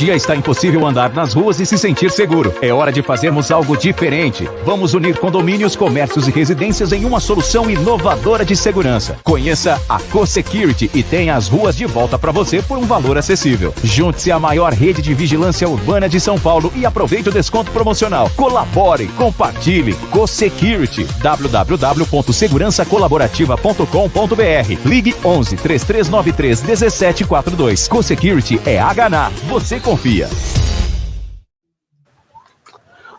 Dia está impossível andar nas ruas e se sentir seguro. É hora de fazermos algo diferente. Vamos unir condomínios, comércios e residências em uma solução inovadora de segurança. Conheça a CoSecurity e tenha as ruas de volta para você por um valor acessível. Junte-se à maior rede de vigilância urbana de São Paulo e aproveite o desconto promocional. Colabore, compartilhe. CoSecurity. www.segurançacolaborativa.com.br. Ligue 11 3393 1742. CoSecurity é HNA. Você confia.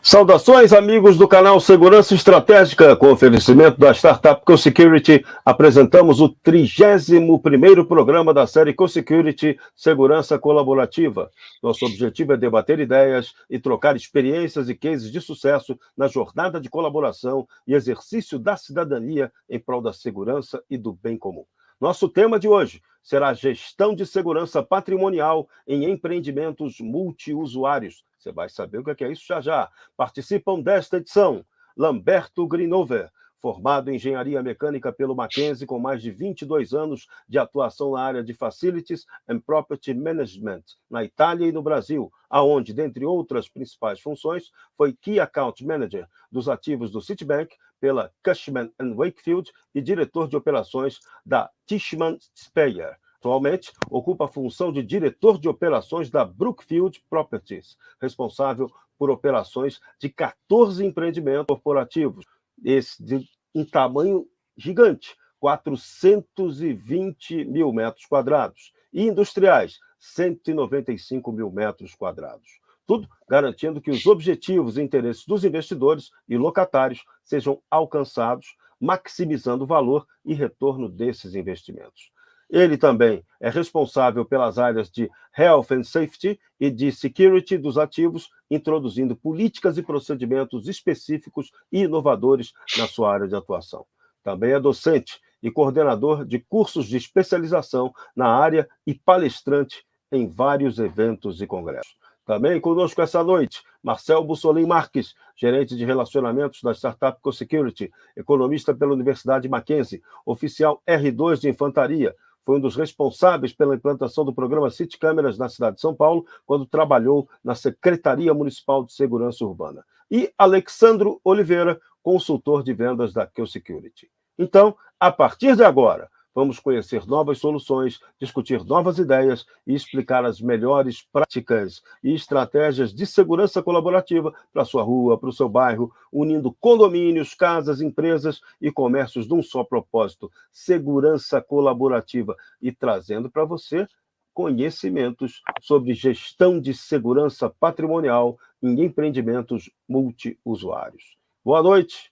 Saudações, amigos do canal Segurança Estratégica. Com oferecimento da startup CoSecurity, apresentamos o 31º programa da série CoSecurity Segurança Colaborativa. Nosso objetivo é debater ideias e trocar experiências e cases de sucesso na jornada de colaboração e exercício da cidadania em prol da segurança e do bem comum. Nosso tema de hoje será a gestão de segurança patrimonial em empreendimentos multiusuários. Você vai saber o que é isso já já. Participam desta edição Lamberto Grinover, formado em engenharia mecânica pelo Mackenzie, com mais de 22 anos de atuação na área de Facilities and Property Management, na Itália e no Brasil, aonde, dentre outras principais funções, foi Key Account Manager dos ativos do Citibank pela Cushman & Wakefield e diretor de operações da Tishman Speyer. Atualmente, ocupa a função de diretor de operações da Brookfield Properties, responsável por operações de 14 empreendimentos corporativos, esse de um tamanho gigante, 420 mil metros quadrados, e industriais, 195 mil metros quadrados. Tudo garantindo que os objetivos e interesses dos investidores e locatários sejam alcançados, maximizando o valor e retorno desses investimentos. Ele também é responsável pelas áreas de Health and Safety e de Security dos ativos, introduzindo políticas e procedimentos específicos e inovadores na sua área de atuação. Também é docente e coordenador de cursos de especialização na área e palestrante em vários eventos e congressos. Também conosco essa noite, Marcel Bussolin Marques, gerente de relacionamentos da startup CoSecurity, economista pela Universidade Mackenzie, oficial R2 de infantaria, foi um dos responsáveis pela implantação do programa City Câmeras na cidade de São Paulo, quando trabalhou na Secretaria Municipal de Segurança Urbana. E Alexandro Oliveira, consultor de vendas da CoSecurity. Então, a partir de agora, vamos conhecer novas soluções, discutir novas ideias e explicar as melhores práticas e estratégias de segurança colaborativa para a sua rua, para o seu bairro, unindo condomínios, casas, empresas e comércios de um só propósito, segurança colaborativa, e trazendo para você conhecimentos sobre gestão de segurança patrimonial em empreendimentos multiusuários. Boa noite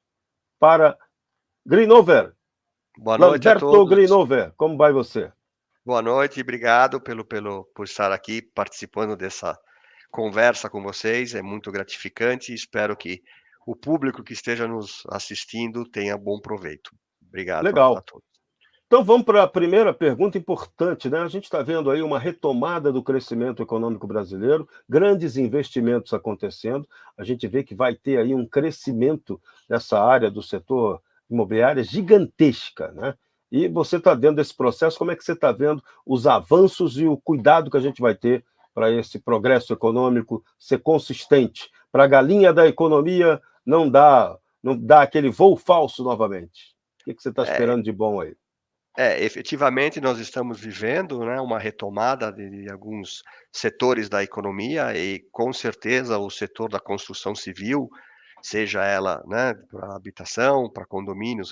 para Grinover. Boa noite a Lamberto todos. Grinover, como vai você? Boa noite, obrigado por estar aqui participando dessa conversa com vocês. É muito gratificante e espero que o público que esteja nos assistindo tenha bom proveito. Obrigado a todos. Então vamos para a primeira pergunta importante, né? A gente está vendo aí uma retomada do crescimento econômico brasileiro, grandes investimentos acontecendo. A gente vê que vai ter aí um crescimento nessa área do setor imobiliária gigantesca, né? E você está dentro desse processo, como é que você está vendo os avanços e o cuidado que a gente vai ter para esse progresso econômico ser consistente, para a galinha da economia não dar aquele voo falso novamente? O que você está esperando de bom aí? Efetivamente nós estamos vivendo, né, uma retomada de alguns setores da economia e com certeza o setor da construção civil, seja ela, né, para habitação, para condomínios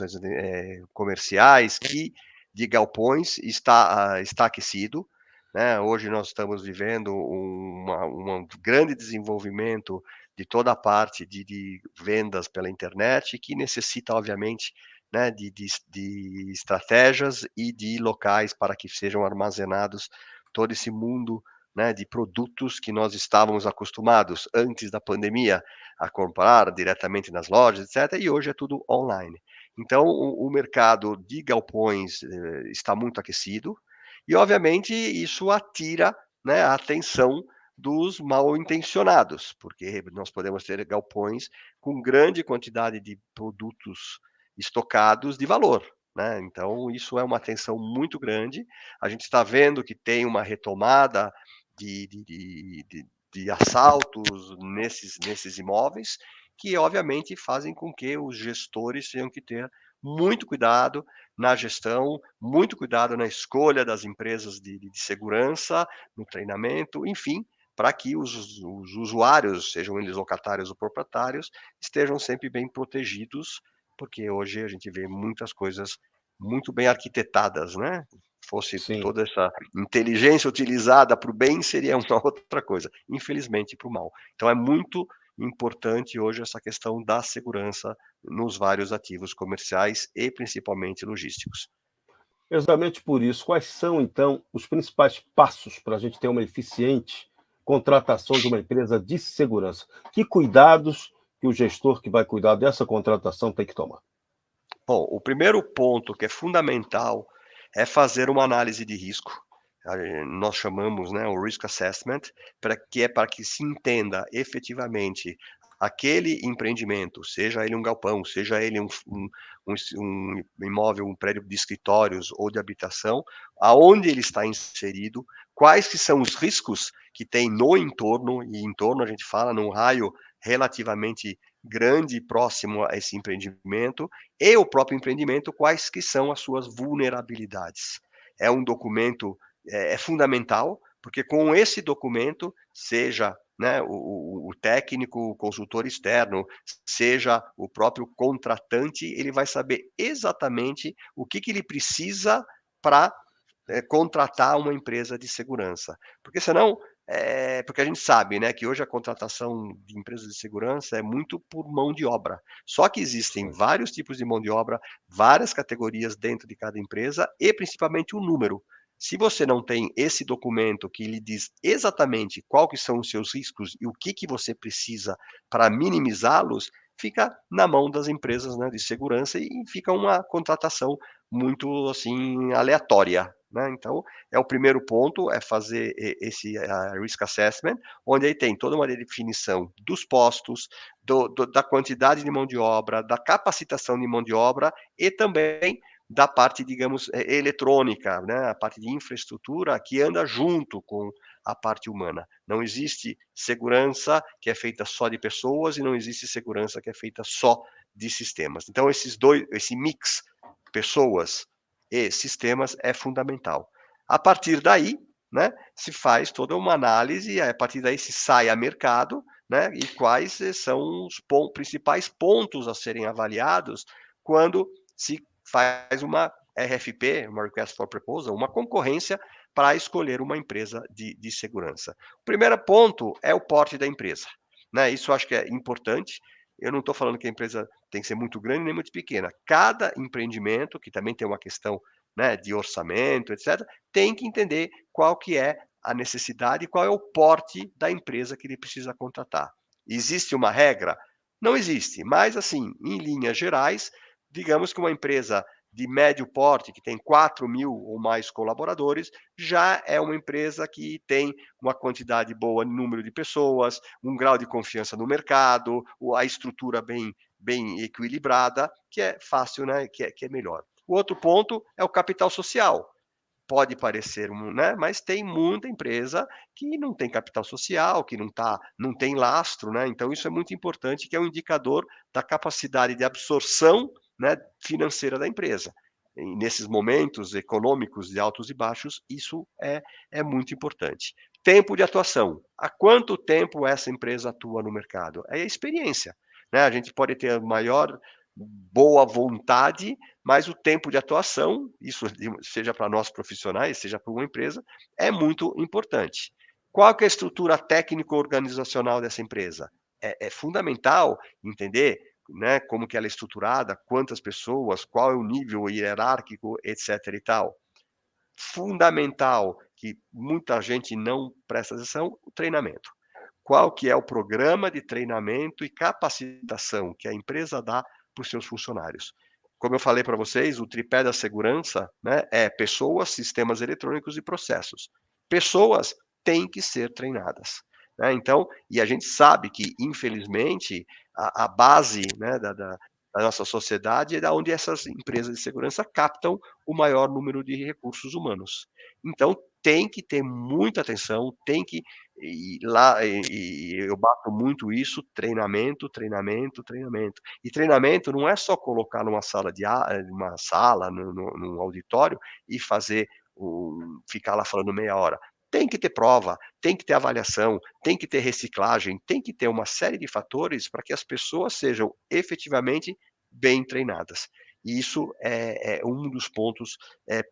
comerciais, que de galpões está aquecido, né? Hoje nós estamos vivendo um grande desenvolvimento de toda a parte de vendas pela internet, que necessita, obviamente, né, de estratégias e de locais para que sejam armazenados todo esse mundo, né, de produtos que nós estávamos acostumados antes da pandemia a comprar diretamente nas lojas, etc. E hoje é tudo online. Então, o mercado de galpões está muito aquecido e, obviamente, isso atira, né, a atenção dos mal intencionados, porque nós podemos ter galpões com grande quantidade de produtos estocados de valor, né? Então, isso é uma atenção muito grande. A gente está vendo que tem uma retomada de assaltos nesses imóveis, que obviamente fazem com que os gestores tenham que ter muito cuidado na gestão, muito cuidado na escolha das empresas de segurança, no treinamento, enfim, para que os usuários, sejam eles locatários ou proprietários, estejam sempre bem protegidos, porque hoje a gente vê muitas coisas muito bem arquitetadas, né? Fosse Sim. toda essa inteligência utilizada para o bem, seria uma outra coisa, infelizmente para o mal. Então é muito importante hoje essa questão da segurança nos vários ativos comerciais e principalmente logísticos. Exatamente por isso. Quais são, então, os principais passos para a gente ter uma eficiente contratação de uma empresa de segurança? Que cuidados que o gestor que vai cuidar dessa contratação tem que tomar? Bom, o primeiro ponto que é fundamental é fazer uma análise de risco. Nós chamamos, né, o risk assessment, para que se entenda efetivamente aquele empreendimento, seja ele um galpão, seja ele um imóvel, um prédio de escritórios ou de habitação, aonde ele está inserido, quais que são os riscos que tem no entorno, e entorno a gente fala num raio relativamente grande e próximo a esse empreendimento, e o próprio empreendimento, quais que são as suas vulnerabilidades. É um documento, é fundamental, porque com esse documento, seja, né, o técnico, o consultor externo, seja o próprio contratante, ele vai saber exatamente o que ele precisa para contratar uma empresa de segurança. Porque senão, porque a gente sabe, né, que hoje a contratação de empresas de segurança é muito por mão de obra. Só que existem Sim. vários tipos de mão de obra, várias categorias dentro de cada empresa e principalmente o número. Se você não tem esse documento que lhe diz exatamente qual que são os seus riscos e o que você precisa para minimizá-los, fica na mão das empresas, né, de segurança e fica uma contratação muito assim aleatória, né? Então, é o primeiro ponto, é fazer esse risk assessment, onde aí tem toda uma definição dos postos, da quantidade de mão de obra, da capacitação de mão de obra e também da parte, digamos, eletrônica, né? A parte de infraestrutura que anda junto com a parte humana. Não existe segurança que é feita só de pessoas e não existe segurança que é feita só de sistemas. Então, esse mix, pessoas e sistemas, é fundamental. A partir daí, né, se faz toda uma análise, e a partir daí se sai a mercado, né, e quais são os principais pontos a serem avaliados quando se faz uma RFP, uma Request for Proposal, uma concorrência para escolher uma empresa de segurança. O primeiro ponto é o porte da empresa, né? Isso eu acho que é importante. Eu não estou falando que a empresa tem que ser muito grande nem muito pequena. Cada empreendimento, que também tem uma questão, né, de orçamento, etc., tem que entender qual que é a necessidade e qual é o porte da empresa que ele precisa contratar. Existe uma regra? Não existe, mas assim, em linhas gerais, digamos que uma empresa de médio porte, que tem 4.000 ou mais colaboradores, já é uma empresa que tem uma quantidade boa de número de pessoas, um grau de confiança no mercado, a estrutura bem equilibrada, que é fácil, né, que é melhor. O outro ponto é o capital social. Pode parecer, né, mas tem muita empresa que não tem capital social, que não tem lastro, né? Então isso é muito importante, que é um indicador da capacidade de absorção, né, financeira da empresa. E nesses momentos econômicos de altos e baixos, isso é muito importante. Tempo de atuação. Há quanto tempo essa empresa atua no mercado? É a experiência, né? A gente pode ter a maior boa vontade, mas o tempo de atuação, isso seja para nós profissionais, seja para uma empresa, é muito importante. Qual que é a estrutura técnico-organizacional dessa empresa? É fundamental entender, né, como que ela é estruturada, quantas pessoas, qual é o nível hierárquico, etc. e tal. Fundamental, que muita gente não presta atenção, o treinamento. Qual que é o programa de treinamento e capacitação que a empresa dá para os seus funcionários? Como eu falei para vocês, o tripé da segurança, né, é pessoas, sistemas eletrônicos e processos. Pessoas têm que ser treinadas, né? Então, e a gente sabe que, infelizmente, a base, né, da nossa sociedade é da onde essas empresas de segurança captam o maior número de recursos humanos. Então tem que ter muita atenção, tem que ir lá e eu bato muito isso, treinamento, treinamento, treinamento. E treinamento não é só colocar numa sala numa sala, num auditório e fazer ficar lá falando meia hora. Tem que ter prova, tem que ter avaliação, tem que ter reciclagem, tem que ter uma série de fatores para que as pessoas sejam efetivamente bem treinadas. E isso é um dos pontos,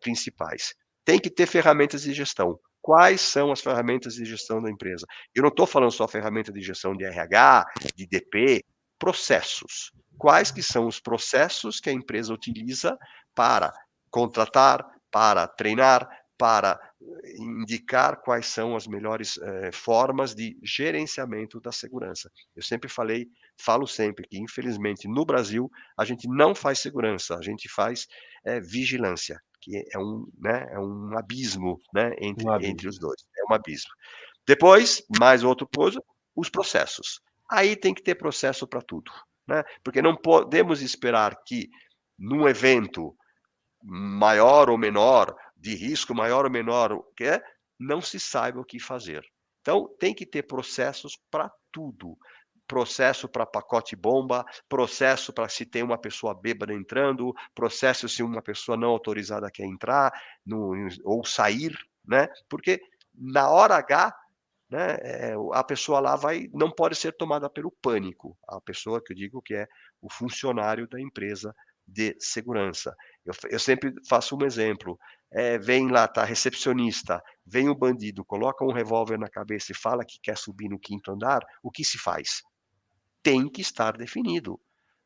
principais. Tem que ter ferramentas de gestão. Quais são as ferramentas de gestão da empresa? Eu não estou falando só ferramenta de gestão de RH, de DP, processos. Quais que são os processos que a empresa utiliza para contratar, para treinar, para indicar quais são as melhores formas de gerenciamento da segurança. Eu sempre falo sempre que, infelizmente, no Brasil, a gente não faz segurança, a gente faz vigilância, que é um abismo, né, Um entre abismo. os dois, é um abismo. Depois, mais outra coisa, os processos. Aí tem que ter processo para tudo, né? Porque não podemos esperar que num evento maior ou menor, de risco maior ou menor, não se saiba o que fazer. Então, tem que ter processos para tudo. Processo para pacote bomba, processo para se tem uma pessoa bêbada entrando, processo se uma pessoa não autorizada quer entrar ou sair, né? Porque na hora H, né, a pessoa lá não pode ser tomada pelo pânico. A pessoa que eu digo que é o funcionário da empresa de segurança. Eu sempre faço um exemplo. Vem lá, tá recepcionista, vem o bandido, coloca um revólver na cabeça e fala que quer subir no 5º andar, o que se faz? Tem que estar definido.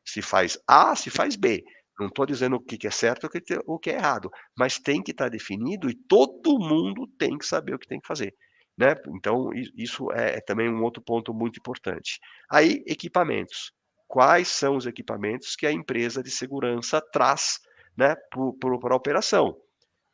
Se faz A, se faz B. Não estou dizendo o que é certo ou o que é errado, mas tem que estar definido e todo mundo tem que saber o que tem que fazer, né? Então isso é também um outro ponto muito importante. Aí, equipamentos. Quais são os equipamentos que a empresa de segurança traz, né, para a operação?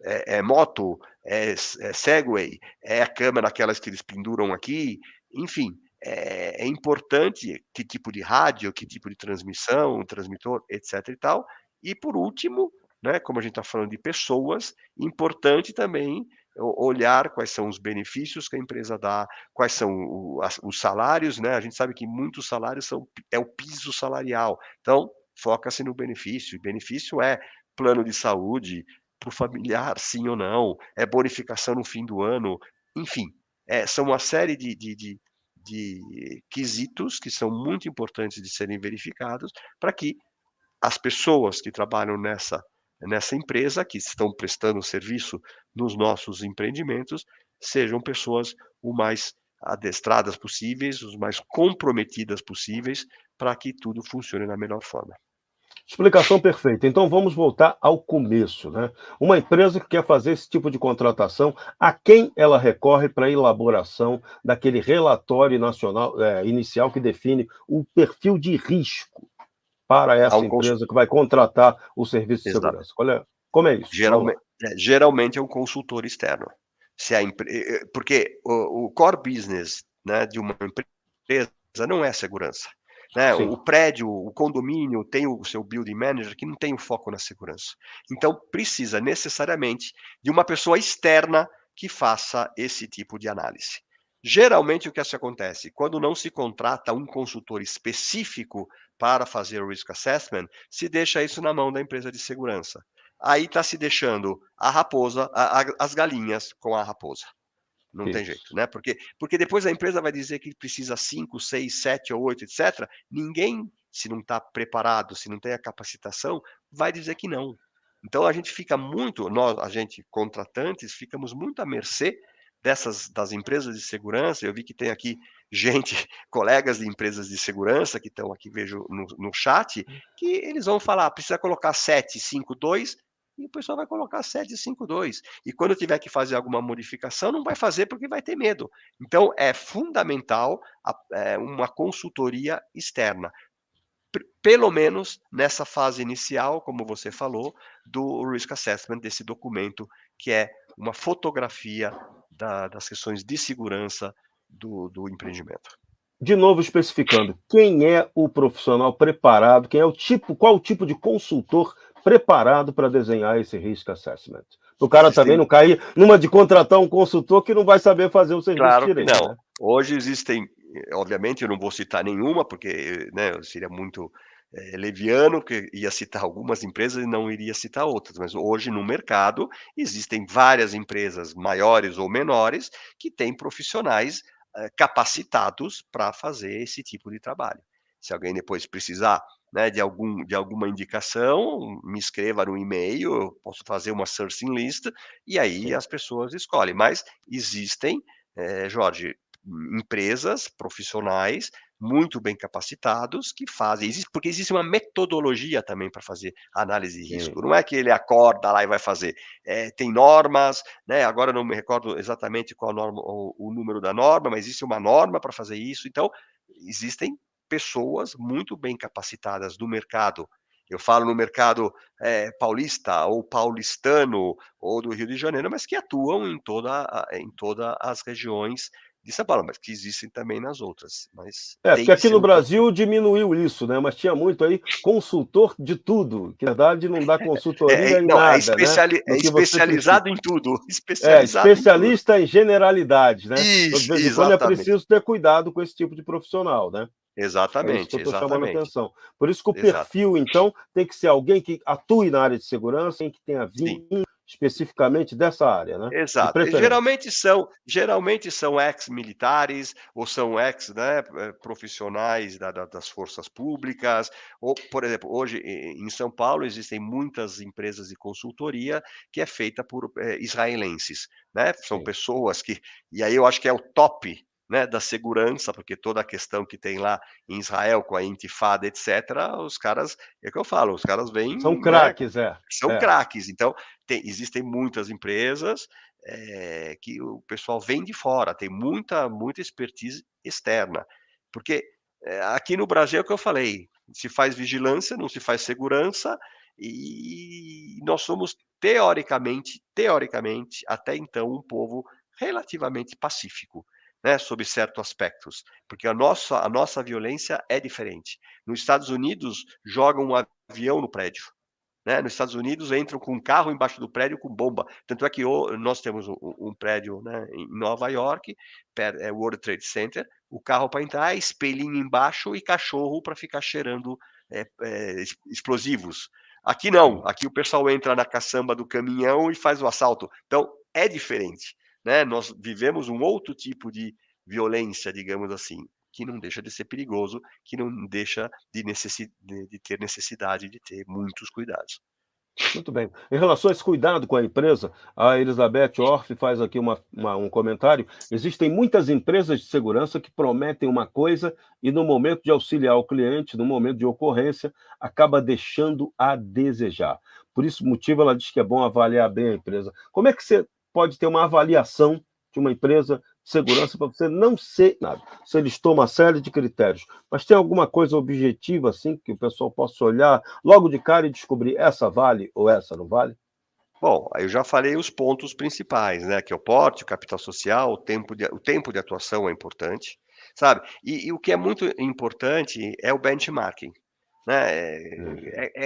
É moto, é Segway, é a câmera aquelas que eles penduram aqui, enfim, é importante que tipo de rádio, que tipo de transmissão, transmitor, etc e tal. E por último, né, como a gente está falando de pessoas, importante também olhar quais são os benefícios que a empresa dá, quais são os salários, né? A gente sabe que muitos salários é o piso salarial. Então, foca-se no benefício. E benefício é plano de saúde, para o familiar, sim ou não, é bonificação no fim do ano, enfim, são uma série de quesitos que são muito importantes de serem verificados para que as pessoas que trabalham nessa empresa, que estão prestando serviço nos nossos empreendimentos, sejam pessoas o mais adestradas possíveis, os mais comprometidas possíveis, para que tudo funcione da melhor forma. Explicação perfeita. Então vamos voltar ao começo, né? Uma empresa que quer fazer esse tipo de contratação, a quem ela recorre para a elaboração daquele relatório nacional, inicial que define o perfil de risco para Há essa um empresa que vai contratar o serviço de Exato. segurança? Como é isso? Vamos lá. Geralmente é um consultor externo. Se a porque o core business, né, de uma empresa não é segurança, né? Sim. O prédio, o condomínio tem o seu building manager que não tem o foco na segurança. Então precisa necessariamente de uma pessoa externa que faça esse tipo de análise. Geralmente o que acontece? Quando não se contrata um consultor específico para fazer o risk assessment, se deixa isso na mão da empresa de segurança. Aí está se deixando a raposa, as galinhas com a raposa. Não tem jeito, Isso. né? Porque depois a empresa vai dizer que precisa 5, 6, 7 ou 8, etc. Ninguém, se não está preparado, se não tem a capacitação, vai dizer que não. Então a gente fica muito, nós, a gente contratantes, ficamos muito à mercê das empresas de segurança. Eu vi que tem aqui gente, colegas de empresas de segurança que estão aqui, vejo no chat, que eles vão falar, precisa colocar 752 e o pessoal vai colocar 752. E quando tiver que fazer alguma modificação, não vai fazer porque vai ter medo. Então, é fundamental uma consultoria externa. Pelo menos nessa fase inicial, como você falou, do Risk Assessment, desse documento, que é uma fotografia das questões de segurança do empreendimento. De novo especificando, quem é o profissional preparado, qual o tipo de consultor preparado para desenhar esse risk assessment? O cara também Existem, não cair numa de contratar um consultor que não vai saber fazer o serviço claro que direito, não. né? Hoje existem, obviamente eu não vou citar nenhuma, porque, né, seria muito, leviano, porque ia citar algumas empresas e não iria citar outras, mas hoje no mercado existem várias empresas maiores ou menores que têm profissionais, capacitados para fazer esse tipo de trabalho. Se alguém depois precisar, né, de alguma indicação, me escreva no e-mail, eu posso fazer uma sourcing list, e aí Sim, as pessoas escolhem. Mas existem, Jorge, empresas profissionais muito bem capacitados que fazem, porque existe uma metodologia também para fazer análise de sim. risco. Não é que ele acorda lá e vai fazer. Tem normas, né? Agora eu não me recordo exatamente qual norma, o número da norma, mas existe uma norma para fazer isso. Então, existem pessoas muito bem capacitadas do mercado. Eu falo no mercado paulista ou paulistano ou do Rio de Janeiro, mas que atuam em todas as regiões de São Paulo, mas que existem também nas outras, mas Porque tem que aqui ser no um profissional. Brasil diminuiu isso, né? Mas tinha muito aí consultor de tudo, que na verdade não dá consultoria em Não, nada, né? é No que você precisa. especializado em tudo, É, especializado em tudo. especialista em generalidades, né? Então, de Isso, vez em quando é exatamente, preciso ter cuidado com esse tipo de profissional, né? É isso que eu exatamente, estou chamando a exatamente, atenção. Por isso que o exato. perfil, então, tem que ser alguém que atue na área de segurança, em que tenha Sim. vindo especificamente dessa área, né? De Exato. E preferência. geralmente são ex-militares ou são ex, né, profissionais das forças públicas, ou, por exemplo, hoje em São Paulo existem muitas empresas de consultoria que é feita por, israelenses, né, são Sim. pessoas que, e aí eu acho que é o top, né, da segurança, porque toda a questão que tem lá em Israel com a intifada, etcétera, os caras, é o que eu falo, os caras vêm, São né, craques, é. são É. craques, então existem muitas empresas, que o pessoal vem de fora, tem muita expertise externa. Porque, aqui no Brasil é o que eu falei, se faz vigilância, não se faz segurança, e nós somos teoricamente, até então, um povo relativamente pacífico, né, sob certos aspectos, porque a nossa violência é diferente. Nos Estados Unidos, jogam um avião no prédio. Né, nos Estados Unidos entram com um carro embaixo do prédio com bomba. Tanto é que nós temos um prédio, né, em Nova York, World Trade Center, o carro para entrar, espelhinho embaixo e cachorro para ficar cheirando explosivos. Aqui não, Sim. aqui o pessoal entra na caçamba do caminhão e faz o assalto. Então é diferente, né? Nós vivemos um outro tipo de violência, digamos assim, que não deixa de ser perigoso, que não deixa de ter necessidade de ter muitos cuidados. Muito bem. Em relação a esse cuidado com a empresa, a Elizabeth Orff faz aqui um comentário. Existem muitas empresas de segurança que prometem uma coisa e, no momento de auxiliar o cliente, no momento de ocorrência, acaba deixando a desejar. Por esse motivo, ela diz que é bom avaliar bem a empresa. Como é que você pode ter uma avaliação de uma empresa de segurança para você não ser nada? Você listou uma série de critérios, mas tem alguma coisa objetiva assim que o pessoal possa olhar logo de cara e descobrir essa vale ou essa não vale? Bom, aí eu já falei os pontos principais, né, que é o porte, o capital social, o tempo de atuação é importante, sabe. E o que é muito importante é o benchmarking, né, Uhum.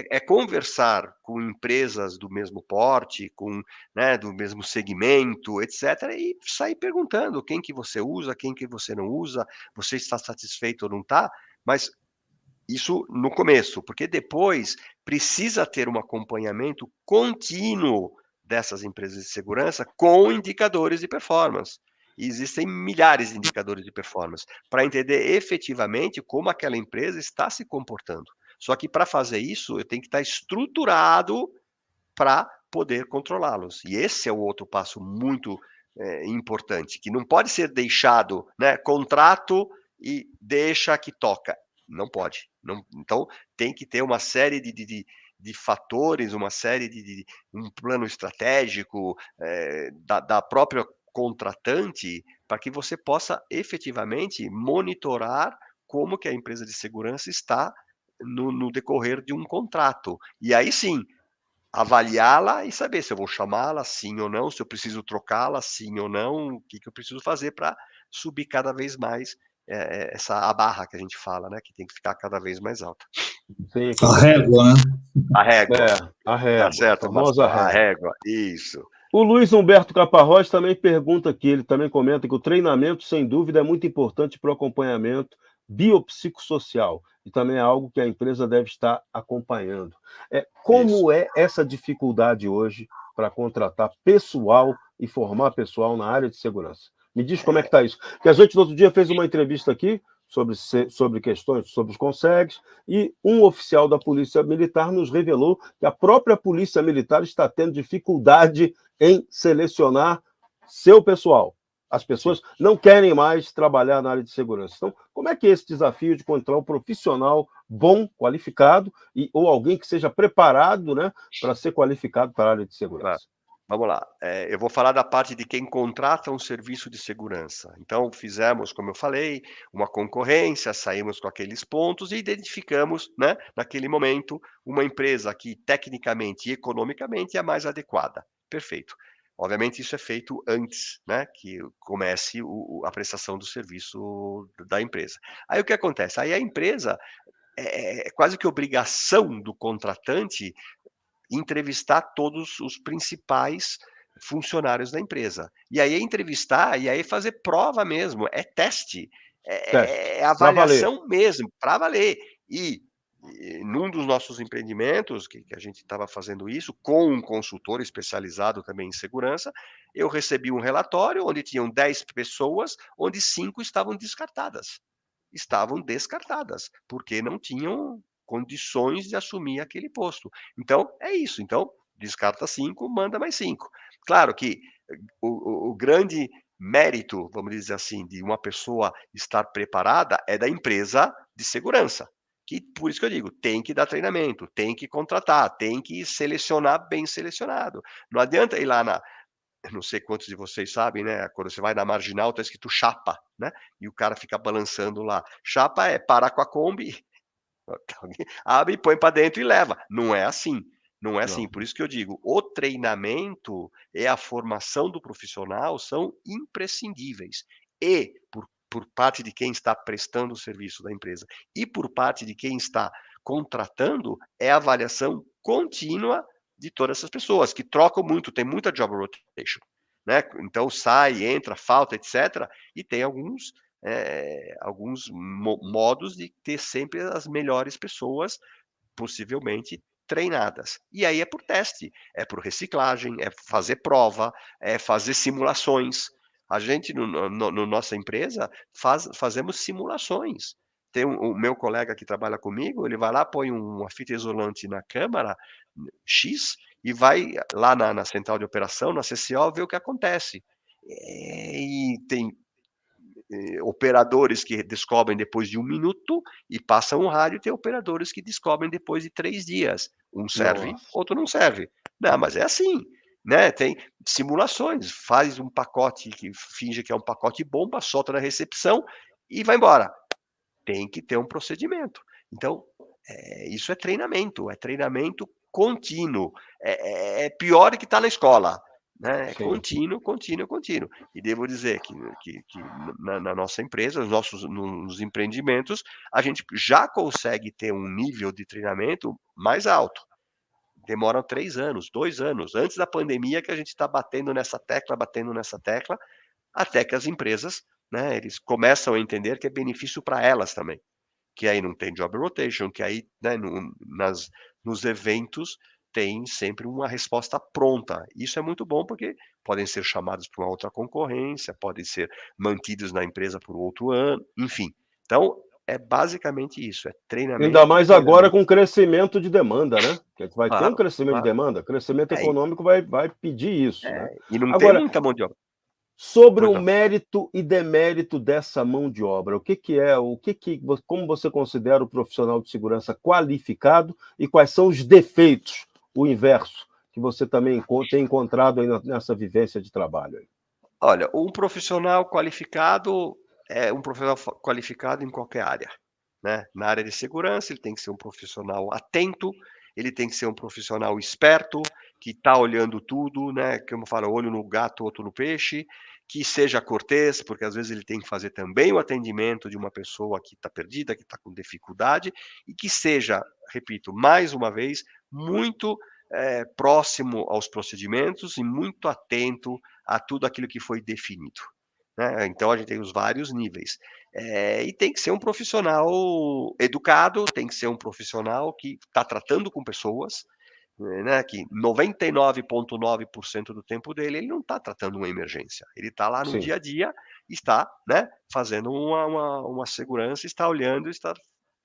é conversar com empresas do mesmo porte, né, do mesmo segmento, etcétera, e sair perguntando quem que você usa, quem que você não usa, você está satisfeito ou não está, mas isso no começo, porque depois precisa ter um acompanhamento contínuo dessas empresas de segurança com indicadores de performance. E existem milhares de indicadores de performance para entender efetivamente como aquela empresa está se comportando. Só que para fazer isso, eu tenho que estar estruturado para poder controlá-los. E esse é o outro passo muito importante, que não pode ser deixado, né, contrato e deixa que toca. Não pode. Não, então, tem que ter uma série de fatores, uma série um plano estratégico da própria contratante, para que você possa efetivamente monitorar como que a empresa de segurança está no decorrer de um contrato. E aí sim, avaliá-la e saber se eu vou chamá-la, sim ou não, se eu preciso trocá-la, sim ou não, o que que eu preciso fazer para subir cada vez mais a barra que a gente fala, né? Que tem que ficar cada vez mais alta. Sim, A régua, né? A régua. a Tá régua, certo, a famosa Marcelo? A régua. régua, isso. O Luiz Humberto Caparrós também pergunta aqui, ele também comenta que o treinamento, sem dúvida, é muito importante para o acompanhamento biopsicossocial e também é algo que a empresa deve estar acompanhando. Como é essa dificuldade hoje para contratar pessoal e formar pessoal na área de segurança? Me diz como é que está isso. Porque a gente, no outro dia, fez uma entrevista aqui sobre questões, sobre os consegues, e um oficial da Polícia Militar nos revelou que a própria Polícia Militar está tendo dificuldade em selecionar seu pessoal. As pessoas não querem mais trabalhar na área de segurança. Então, como é que é esse desafio de encontrar um profissional bom, qualificado, ou alguém que seja preparado, né, para ser qualificado para a área de segurança? Vamos lá. Eu vou falar da parte de quem contrata um serviço de segurança. Então, fizemos, como eu falei, uma concorrência, saímos com aqueles pontos e identificamos, né, naquele momento, uma empresa que tecnicamente e economicamente é a mais adequada. Perfeito. Obviamente, isso é feito antes, né, que comece a prestação do serviço da empresa. Aí o que acontece? Aí a empresa é quase que obrigação do contratante entrevistar todos os principais funcionários da empresa. E aí entrevistar, e aí fazer prova mesmo, é teste, é avaliação mesmo, para valer. E num dos nossos empreendimentos, que a gente estava fazendo isso, com um consultor especializado também em segurança, eu recebi um relatório onde tinham 10 pessoas, onde 5 estavam descartadas. Estavam descartadas, porque não tinham condições de assumir aquele posto. Então, é isso. Então, descarta 5, manda mais 5. Claro que o grande mérito, vamos dizer assim, de uma pessoa estar preparada é da empresa de segurança. Que, por isso que eu digo, tem que dar treinamento, tem que contratar, tem que selecionar bem selecionado. Não adianta ir lá eu não sei quantos de vocês sabem, né, quando você vai na marginal, está escrito chapa, né, e o cara fica balançando lá. Chapa é parar com a Kombi, abre, põe para dentro e leva. Não é assim. Não é assim. Não. Por isso que eu digo, o treinamento e a formação do profissional são imprescindíveis. E, por parte de quem está prestando o serviço da empresa e por parte de quem está contratando, é a avaliação contínua de todas essas pessoas, que trocam muito, tem muita job rotation, né? Então sai, entra, falta, etc. E tem alguns modos de ter sempre as melhores pessoas, possivelmente treinadas. E aí é por teste, é por reciclagem, é fazer prova, é fazer simulações. A gente, nossa empresa, fazemos simulações. Tem o meu colega que trabalha comigo, ele vai lá, põe uma fita isolante na câmara X e vai lá na central de operação, na CCO, ver o que acontece. E tem operadores que descobrem depois de 1 minuto e passam o rádio, tem operadores que descobrem depois de 3 dias. Um serve, Nossa. outro não serve. Não, mas é assim, né? Tem simulações, faz um pacote que finge que é um pacote bomba, solta na recepção e vai embora. Tem que ter um procedimento. Então, isso é treinamento contínuo. É pior do que estar na escola. Né? É contínuo. E devo dizer que na nossa empresa, nos empreendimentos, a gente já consegue ter um nível de treinamento mais alto. Demoram 3 anos, 2 anos, antes da pandemia que a gente está batendo nessa tecla, até que as empresas, né, eles começam a entender que é benefício para elas também. Que aí não tem job rotation, que aí, né, nos eventos tem sempre uma resposta pronta. Isso é muito bom porque podem ser chamados para uma outra concorrência, podem ser mantidos na empresa por outro ano, enfim. Então, é basicamente isso, é treinamento. Ainda mais agora com crescimento de demanda, né? Porque vai ter um Claro, crescimento de claro. demanda, crescimento econômico vai pedir isso, né? E não tem Agora, muita mão de obra. sobre Pois o não. mérito e demérito dessa mão de obra, como você considera o profissional de segurança qualificado e quais são os defeitos, o inverso, que você também tem encontrado aí nessa vivência de trabalho? Aí? Olha, um profissional qualificado é um profissional qualificado em qualquer área, né? Na área de segurança, ele tem que ser um profissional atento, ele tem que ser um profissional esperto, que está olhando tudo, né? Como eu falo, olho no gato, outro no peixe, que seja cortês, porque às vezes ele tem que fazer também o atendimento de uma pessoa que está perdida, que está com dificuldade, e que seja, repito, mais uma vez, muito próximo aos procedimentos e muito atento a tudo aquilo que foi definido, né? Então a gente tem os vários níveis. E tem que ser um profissional educado, tem que ser um profissional que está tratando com pessoas, né, que 99,9% do tempo dele, ele não está tratando uma emergência. Ele está lá no Sim. dia a dia, está, né, fazendo uma segurança, está olhando, está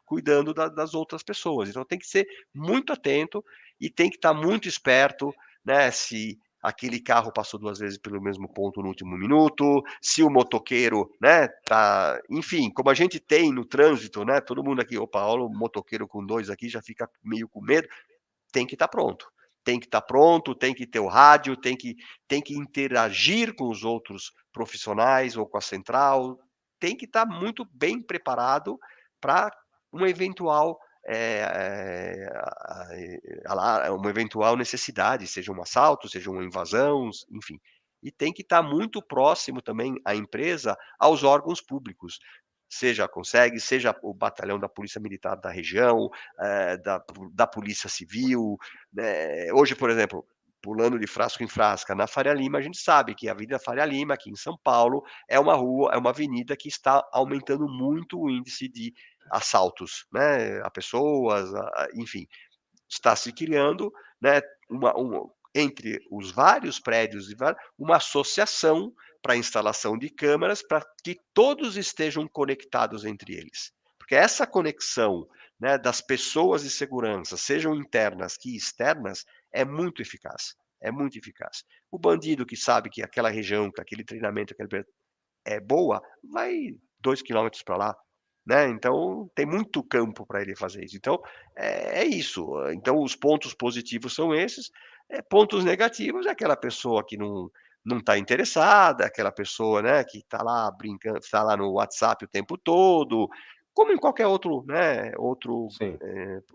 cuidando das outras pessoas. Então tem que ser muito atento e tem que estar muito esperto, né, se aquele carro passou 2 vezes pelo mesmo ponto no último minuto, se o motoqueiro, né, tá, enfim, como a gente tem no trânsito, né, todo mundo aqui, opa, olha o motoqueiro com 2 aqui, já fica meio com medo. Tem que estar pronto. Tem que estar pronto, tem que ter o rádio, tem que interagir com os outros profissionais ou com a central, tem que estar muito bem preparado para uma eventual, uma eventual necessidade, seja um assalto, seja uma invasão, enfim. E tem que estar muito próximo também a empresa aos órgãos públicos, seja a Conseg, seja o batalhão da Polícia Militar da região, da Polícia Civil, né. Hoje, por exemplo, pulando de frasco em frasca, na Faria Lima, a gente sabe que a Avenida Faria Lima, aqui em São Paulo, é uma rua, é uma avenida que está aumentando muito o índice de assaltos, né, a pessoas, enfim, está se criando, né, entre os vários prédios, uma associação para instalação de câmeras, para que todos estejam conectados entre eles. Porque essa conexão, né, das pessoas de segurança, sejam internas que externas, é muito eficaz. É muito eficaz. O bandido que sabe que aquela região, que aquele treinamento é boa, vai 2 quilômetros para lá, né, então tem muito campo para ele fazer isso. Então, é isso. Então os pontos positivos são esses, pontos negativos é aquela pessoa que não está interessada, aquela pessoa, né, que está lá brincando, está lá no WhatsApp o tempo todo, como em qualquer outro, né, Sim.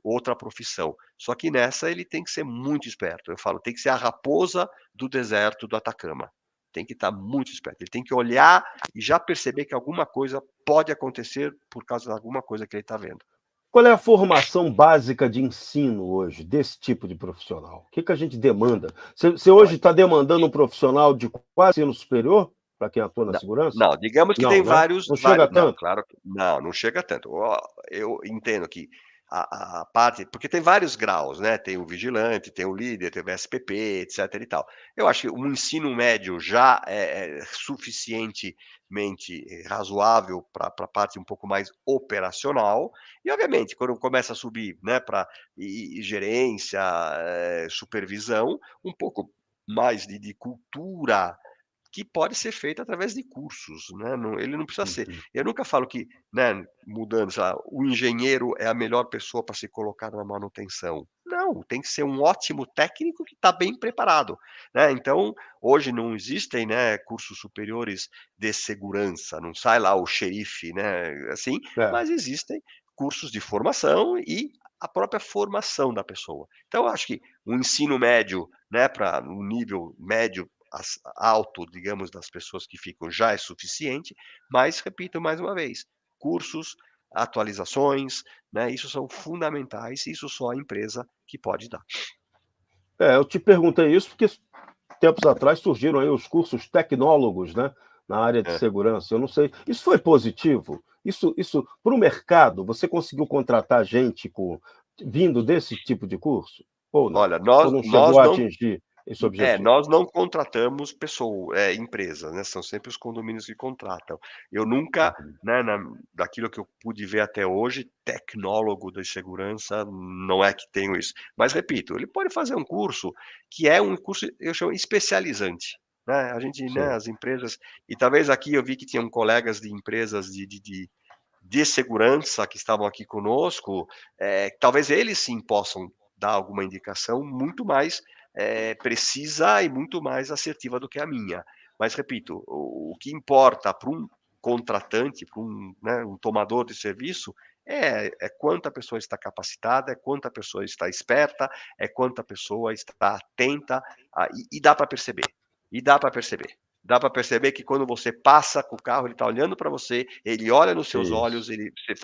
outra profissão. Só que nessa ele tem que ser muito esperto. Eu falo, tem que ser a raposa do deserto do Atacama. Tem que estar muito esperto. Ele tem que olhar e já perceber que alguma coisa pode acontecer por causa de alguma coisa que ele está vendo. Qual é a formação básica de ensino hoje desse tipo de profissional? O que a gente demanda? Você hoje Olha, está demandando um profissional de quase ensino superior para quem atua na não, segurança? não, digamos que tem Não, né? vários Não chega vários a não, tanto? claro que não chega tanto. Eu entendo que a parte porque tem vários graus, né, tem o vigilante, tem o líder, tem o SPP, etc e tal. Eu acho que um ensino médio já é suficientemente razoável para a parte um pouco mais operacional, e obviamente quando começa a subir, né, para gerência, supervisão, um pouco mais de cultura que pode ser feita através de cursos, né, ele não precisa ser, Uhum. eu nunca falo que, né, mudando, sei lá, o engenheiro é a melhor pessoa para se colocar na manutenção. Não, tem que ser um ótimo técnico que está bem preparado, né. Então, hoje não existem, né, cursos superiores de segurança, não sai lá o xerife, né, assim, É. mas existem cursos de formação e a própria formação da pessoa. Então eu acho que o ensino médio, né, para um nível médio alto, digamos, das pessoas que ficam já é suficiente, mas repito mais uma vez, cursos, atualizações, né, isso são fundamentais, isso só a empresa que pode dar. Eu te perguntei isso porque tempos atrás surgiram aí os cursos tecnólogos, né, na área de É. segurança. Eu não sei, isso foi positivo? Isso para o mercado, você conseguiu contratar gente vindo desse tipo de curso? Ou não? Olha, Ou não chegou a atingir esse objetivo? nós não contratamos empresas, né, são sempre os condomínios que contratam. Eu nunca, Uhum. né, daquilo que eu pude ver até hoje, tecnólogo de segurança, não é que tenho isso. Mas repito, ele pode fazer um curso que é um curso, eu chamo especializante, né, a gente, né, Sim. as empresas e talvez aqui eu vi que tinham colegas de empresas de segurança que estavam aqui conosco, talvez eles sim possam dar alguma indicação muito mais, precisa e muito mais assertiva do que a minha. Mas repito, o que importa para um contratante, para um, né, um tomador de serviço, é quanto a pessoa está capacitada, é quanto a pessoa está esperta, é quanto a pessoa está atenta, e dá para perceber, e dá para perceber. Dá para perceber que quando você passa com o carro, ele está olhando para você, ele olha nos seus Isso. olhos,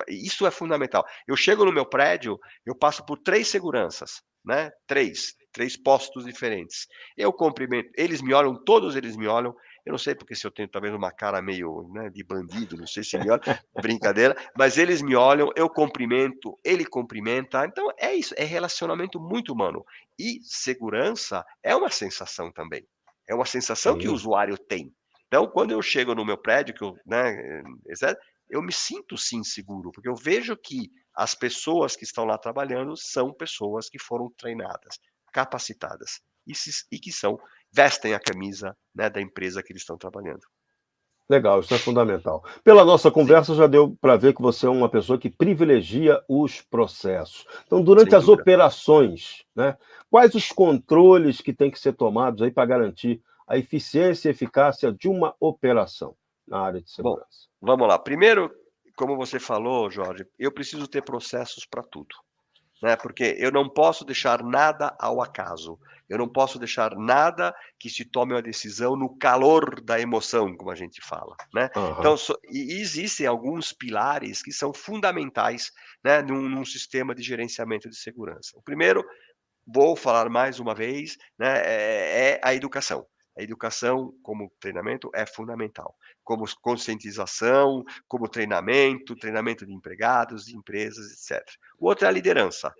isso é fundamental. Eu chego no meu prédio, eu passo por 3 seguranças, né, 3 postos diferentes. Eu cumprimento, eles me olham, todos eles me olham, eu não sei porque se eu tenho talvez uma cara meio, né, de bandido, não sei se me olham, brincadeira, mas eles me olham, eu cumprimento, ele cumprimenta, então é isso, é relacionamento muito humano. E segurança é uma sensação também. É uma sensação que o Sim. usuário tem. Então, quando eu chego no meu prédio, que eu, né, etc, eu me sinto sim seguro, porque eu vejo que as pessoas que estão lá trabalhando são pessoas que foram treinadas, capacitadas e que vestem a camisa, né, da empresa que eles estão trabalhando. Legal, isso é fundamental. Pela nossa Sim, conversa, já deu para ver que você é uma pessoa que privilegia os processos. Então, durante sem as dúvida. operações, né, quais os controles que têm que ser tomados aí para garantir a eficiência e eficácia de uma operação na área de Bom, segurança? vamos lá. Primeiro, como você falou, Jorge, eu preciso ter processos para tudo. Né, porque eu não posso deixar nada ao acaso, eu não posso deixar nada que se tome uma decisão no calor da emoção, como a gente fala, né. Aham. Então e existem alguns pilares que são fundamentais, né, num sistema de gerenciamento de segurança. O primeiro, vou falar mais uma vez, né, é a educação. A educação como treinamento é fundamental, como conscientização, como treinamento de empregados, de empresas, etc. O outro é a liderança.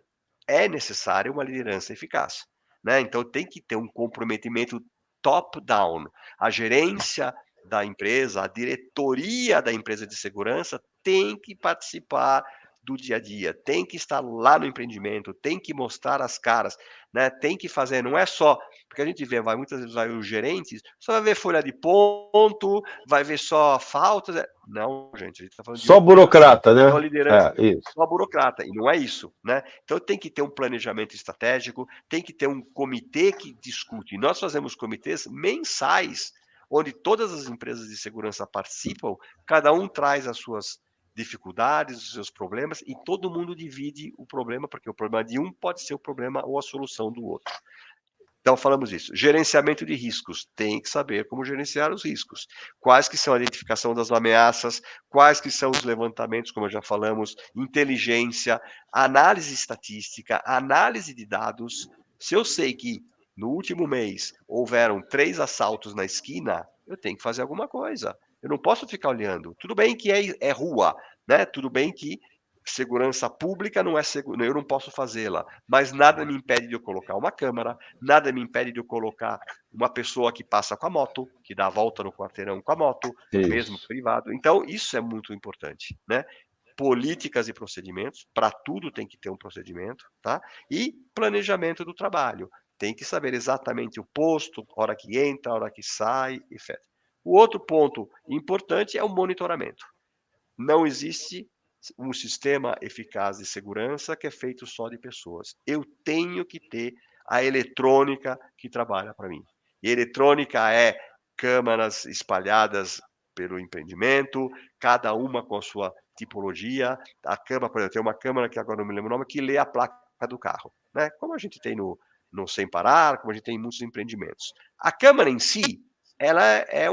É necessária uma liderança eficaz, né, então tem que ter um comprometimento top-down. A gerência da empresa, a diretoria da empresa de segurança tem que participar do dia a dia, tem que estar lá no empreendimento, tem que mostrar as caras, né, tem que fazer, não é só porque a gente vê, muitas vezes vai os gerentes, só vai ver folha de ponto, vai ver só faltas, não gente, a gente está falando de Só operação, burocrata, então a né? liderança É, isso. só burocrata, e não é isso, né. Então tem que ter um planejamento estratégico, tem que ter um comitê que discute. Nós fazemos comitês mensais, onde todas as empresas de segurança participam, cada um traz as suas dificuldades, os seus problemas, e todo mundo divide o problema, porque o problema de um pode ser o problema ou a solução do outro. Então falamos isso. Gerenciamento de riscos, tem que saber como gerenciar os riscos. Quais que são a identificação das ameaças, quais que são os levantamentos, como já falamos, inteligência, análise estatística, análise de dados. Se eu sei que no último mês houveram 3 assaltos na esquina, eu tenho que fazer alguma coisa. Eu não posso ficar olhando. Tudo bem que é rua, né? Tudo bem que segurança pública não é seguro, eu não posso fazê-la, mas nada me impede de eu colocar uma câmera, nada me impede de eu colocar uma pessoa que passa com a moto, que dá a volta no quarteirão com a moto, mesmo Isso. privado. Então, isso é muito importante, né? Políticas e procedimentos, para tudo tem que ter um procedimento, tá? E planejamento do trabalho. Tem que saber exatamente o posto, hora que entra, hora que sai, etc. O outro ponto importante é o monitoramento. Não existe um sistema eficaz de segurança que é feito só de pessoas. Eu tenho que ter a eletrônica que trabalha para mim. E eletrônica é câmaras espalhadas pelo empreendimento, cada uma com a sua tipologia. A câmera, por exemplo, tem uma câmera que agora não me lembro o nome, que lê a placa do carro, né? Como a gente tem no Sem Parar, como a gente tem em muitos empreendimentos. A câmera em si, ela é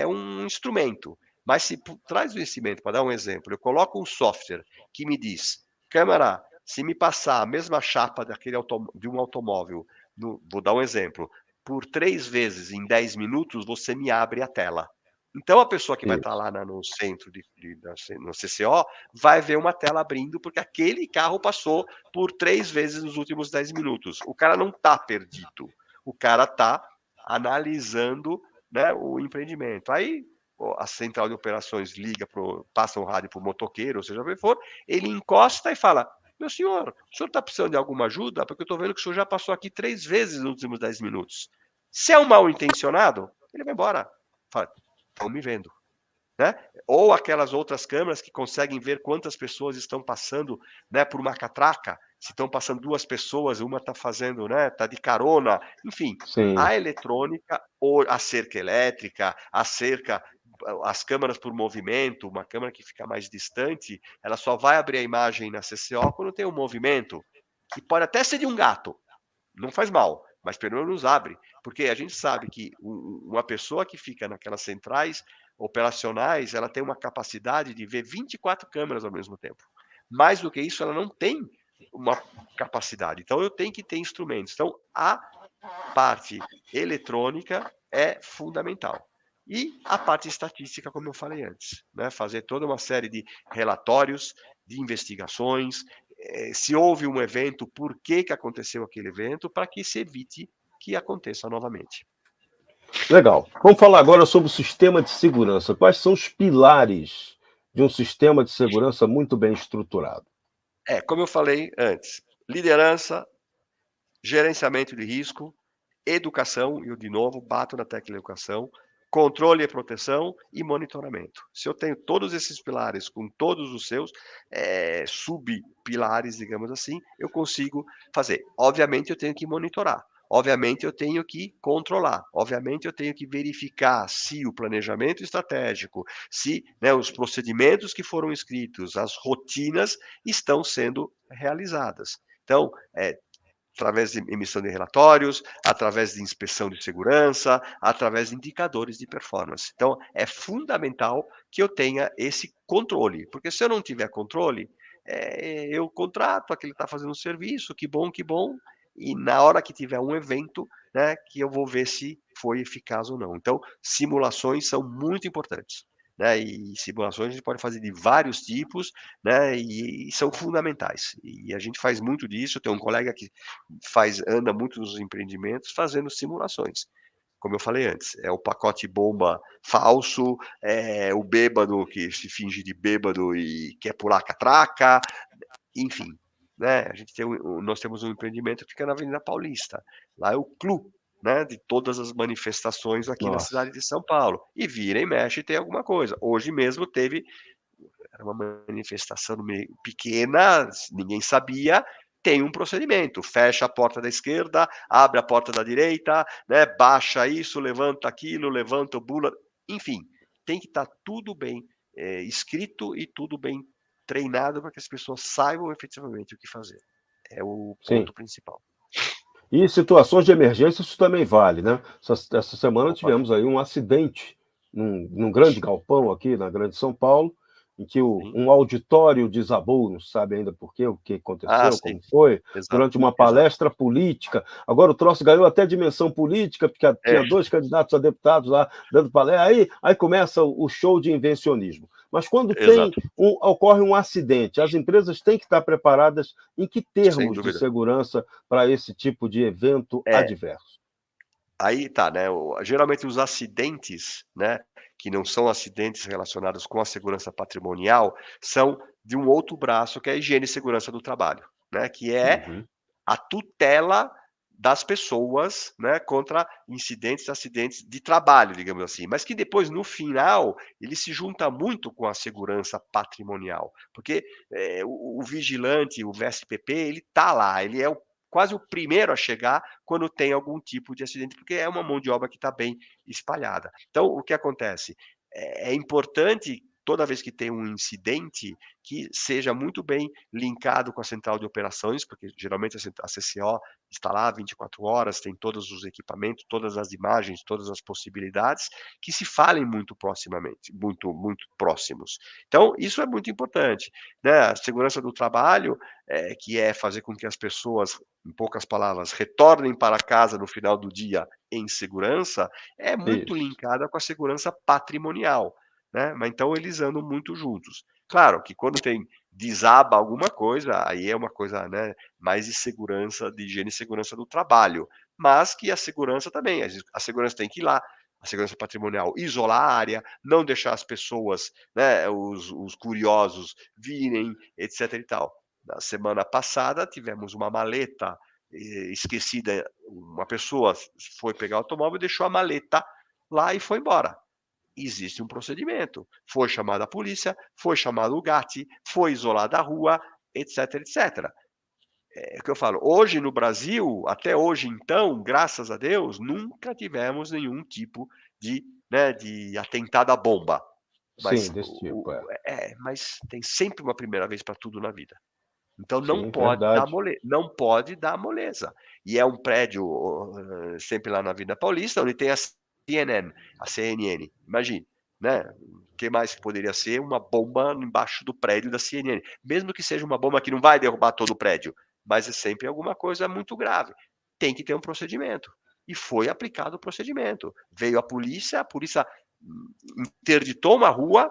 um instrumento, mas se por trás do investimento, para dar um exemplo, eu coloco um software que me diz, câmera, se me passar a mesma chapa de um automóvel, vou dar um exemplo, por 3 vezes em 10 minutos, você me abre a tela. Então a pessoa que vai estar Isso. lá no centro no CCO, vai ver uma tela abrindo, porque aquele carro passou por 3 vezes nos últimos 10 minutos. O cara não está perdido, o cara está analisando, né, o empreendimento. Aí a central de operações passa um rádio para o motoqueiro, ou seja o que for, ele encosta e fala, meu senhor, o senhor está precisando de alguma ajuda? Porque eu estou vendo que o senhor já passou aqui 3 vezes nos últimos 10 minutos. Se é um mal intencionado, ele vai embora. Fala, estão me vendo. Né? Ou aquelas outras câmeras que conseguem ver quantas pessoas estão passando, né, por uma catraca, se estão passando 2 pessoas, uma está fazendo, né, está de carona, enfim, Sim. a eletrônica, ou a cerca elétrica, as câmeras por movimento, uma câmera que fica mais distante, ela só vai abrir a imagem na CCO quando tem um movimento, que pode até ser de um gato, não faz mal, mas pelo menos abre, porque a gente sabe que uma pessoa que fica naquelas centrais operacionais, ela tem uma capacidade de ver 24 câmeras ao mesmo tempo. Mais do que isso, ela não tem uma capacidade. Então, eu tenho que ter instrumentos. Então, a parte eletrônica é fundamental. E a parte estatística, como eu falei antes, né? Fazer toda uma série de relatórios, de investigações, se houve um evento, por que aconteceu aquele evento, para que se evite que aconteça novamente. Legal. Vamos falar agora sobre o sistema de segurança. Quais são os pilares de um sistema de segurança muito bem estruturado? Como eu falei antes, liderança, gerenciamento de risco, educação, e eu de novo bato na tecla educação, controle e proteção e monitoramento. Se eu tenho todos esses pilares com todos os seus subpilares, digamos assim, eu consigo fazer. Obviamente eu tenho que monitorar. Obviamente eu tenho que controlar, obviamente eu tenho que verificar se o planejamento estratégico, se, né, os procedimentos que foram escritos, as rotinas estão sendo realizadas. Então, através de emissão de relatórios, através de inspeção de segurança, através de indicadores de performance. Então, é fundamental que eu tenha esse controle, porque se eu não tiver controle, eu contrato aquele que está fazendo o serviço, que bom, e na hora que tiver um evento, né, que eu vou ver se foi eficaz ou não. Então, simulações são muito importantes. Né, e simulações a gente pode fazer de vários tipos, né, e são fundamentais. E a gente faz muito disso. Tem um colega que anda muito nos empreendimentos fazendo simulações. Como eu falei antes, é o pacote bomba falso, é o bêbado que se finge de bêbado e quer pular a catraca, enfim, né? Nós temos um empreendimento que fica na Avenida Paulista. Lá é o clou, né, de todas as manifestações aqui na Nossa. cidade de São Paulo. E vira e mexe tem alguma coisa. Hoje mesmo era uma manifestação meio pequena, ninguém sabia, tem um procedimento, fecha a porta da esquerda, abre a porta da direita, né, baixa isso, levanta aquilo, levanta o bula, enfim, tem que estar tudo bem escrito e tudo bem treinado para que as pessoas saibam efetivamente o que fazer. É o Sim. ponto principal. E em situações de emergência isso também vale, né? Essa semana Opa. tivemos aí um acidente num grande galpão aqui na Grande São Paulo, em que Sim. um auditório desabou, não se sabe ainda por quê, o que aconteceu, Sim. como foi, Exato. durante uma Exato. palestra política. Agora o troço ganhou até dimensão política, porque tinha 2 candidatos a deputados lá dando palestra, aí começa o show de invencionismo. Mas quando Exato. ocorre um acidente, as empresas têm que estar preparadas em que Sem termos de dúvida. segurança para esse tipo de evento É. adverso? Aí tá, né, geralmente os acidentes, né, que não são acidentes relacionados com a segurança patrimonial, são de um outro braço que é a higiene e segurança do trabalho, né, que é Uhum. a tutela das pessoas, né, contra incidentes, acidentes de trabalho, digamos assim, mas que depois no final ele se junta muito com a segurança patrimonial, porque, o vigilante, o VSPP, ele tá lá, ele é quase o primeiro a chegar quando tem algum tipo de acidente, porque é uma mão de obra que está bem espalhada. Então o que acontece? É importante toda vez que tem um incidente que seja muito bem linkado com a central de operações, porque geralmente a CCO está lá 24 horas, tem todos os equipamentos, todas as imagens, todas as possibilidades, que se falem muito proximamente, muito próximos. Então, isso é muito importante, né? A segurança do trabalho, que é fazer com que as pessoas, em poucas palavras, retornem para casa no final do dia em segurança, é muito Isso. linkada com a segurança patrimonial, né? Mas então eles andam muito juntos. Claro que quando desaba alguma coisa, aí é uma coisa, né, mais de segurança, de higiene e segurança do trabalho, mas que a segurança também, a segurança tem que ir lá, a segurança patrimonial, isolar a área, não deixar as pessoas, né, os curiosos virem, etc e tal. Na semana passada tivemos uma maleta esquecida, uma pessoa foi pegar o automóvel, deixou a maleta lá e foi embora. Existe um procedimento. Foi chamada a polícia, foi chamado o GAT, foi isolada a rua, etc, etc. É o que eu falo, hoje no Brasil, até hoje então, graças a Deus, nunca tivemos nenhum tipo de, né, de atentado à bomba. Sim, Mas desse tipo, é. mas tem sempre uma primeira vez para tudo na vida. Então Sim, verdade. não pode dar moleza. E é um prédio, sempre lá na Avenida Paulista, onde tem a CNN, imagine, né, o que mais que poderia ser uma bomba embaixo do prédio da CNN, mesmo que seja uma bomba que não vai derrubar todo o prédio, mas é sempre alguma coisa muito grave. Tem que ter um procedimento. E foi aplicado o procedimento. Veio a polícia interditou uma rua,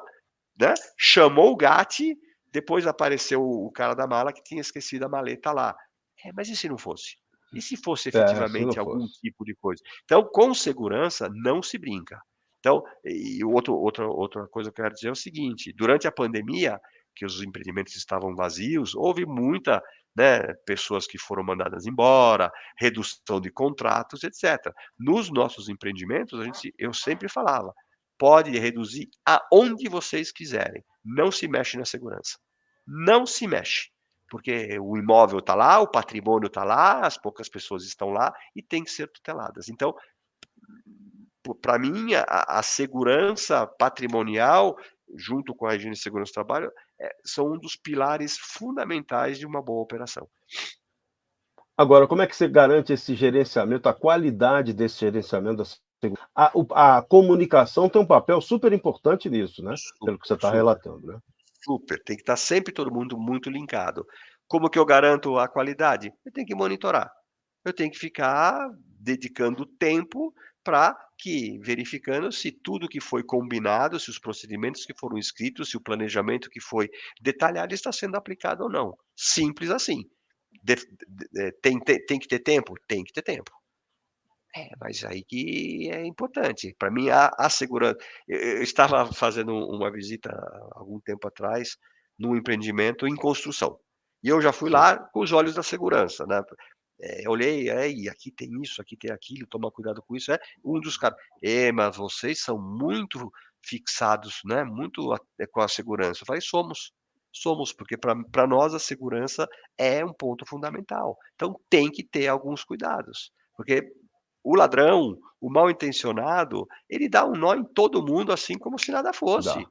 né, chamou o GAT, depois apareceu o cara da mala que tinha esquecido a maleta lá. Mas e se não fosse? E se fosse Se não efetivamente algum fosse. tipo de coisa? Então, com segurança não se brinca. Então, e outra coisa que eu quero dizer é o seguinte: durante a pandemia, que os empreendimentos estavam vazios, houve muita, né, pessoas que foram mandadas embora, redução de contratos, etc. Nos nossos empreendimentos, eu sempre falava: pode reduzir aonde vocês quiserem, não se mexe na segurança. Não se mexe, porque o imóvel está lá, o patrimônio está lá, as poucas pessoas estão lá e têm que ser tuteladas. Então, para mim, a segurança patrimonial, junto com a higiene e segurança do trabalho, são um dos pilares fundamentais de uma boa operação. Agora, como é que você garante esse gerenciamento, a qualidade desse gerenciamento da segurança? A comunicação tem um papel super importante nisso, né, pelo que você está Super, relatando, né? super. Tem que estar sempre todo mundo muito linkado. Como que eu garanto a qualidade? Eu tenho que monitorar. Eu tenho que ficar dedicando tempo para que verificando se tudo que foi combinado, se os procedimentos que foram escritos, se o planejamento que foi detalhado está sendo aplicado ou não. Simples assim. Tem que ter tempo? Tem que ter tempo. Mas aí que é importante. Para mim, a segurança. Eu estava fazendo uma visita há algum tempo atrás num empreendimento em construção. E eu já fui Sim. lá com os olhos da segurança, né? Eu olhei, e aqui tem isso, aqui tem aquilo, toma cuidado com isso. Um dos caras, mas vocês são muito fixados, né? Muito com a segurança. Eu falei, somos, porque para nós a segurança é um ponto fundamental. Então tem que ter alguns cuidados, porque o ladrão, o mal intencionado, ele dá um nó em todo mundo, assim como se nada Dá. fosse.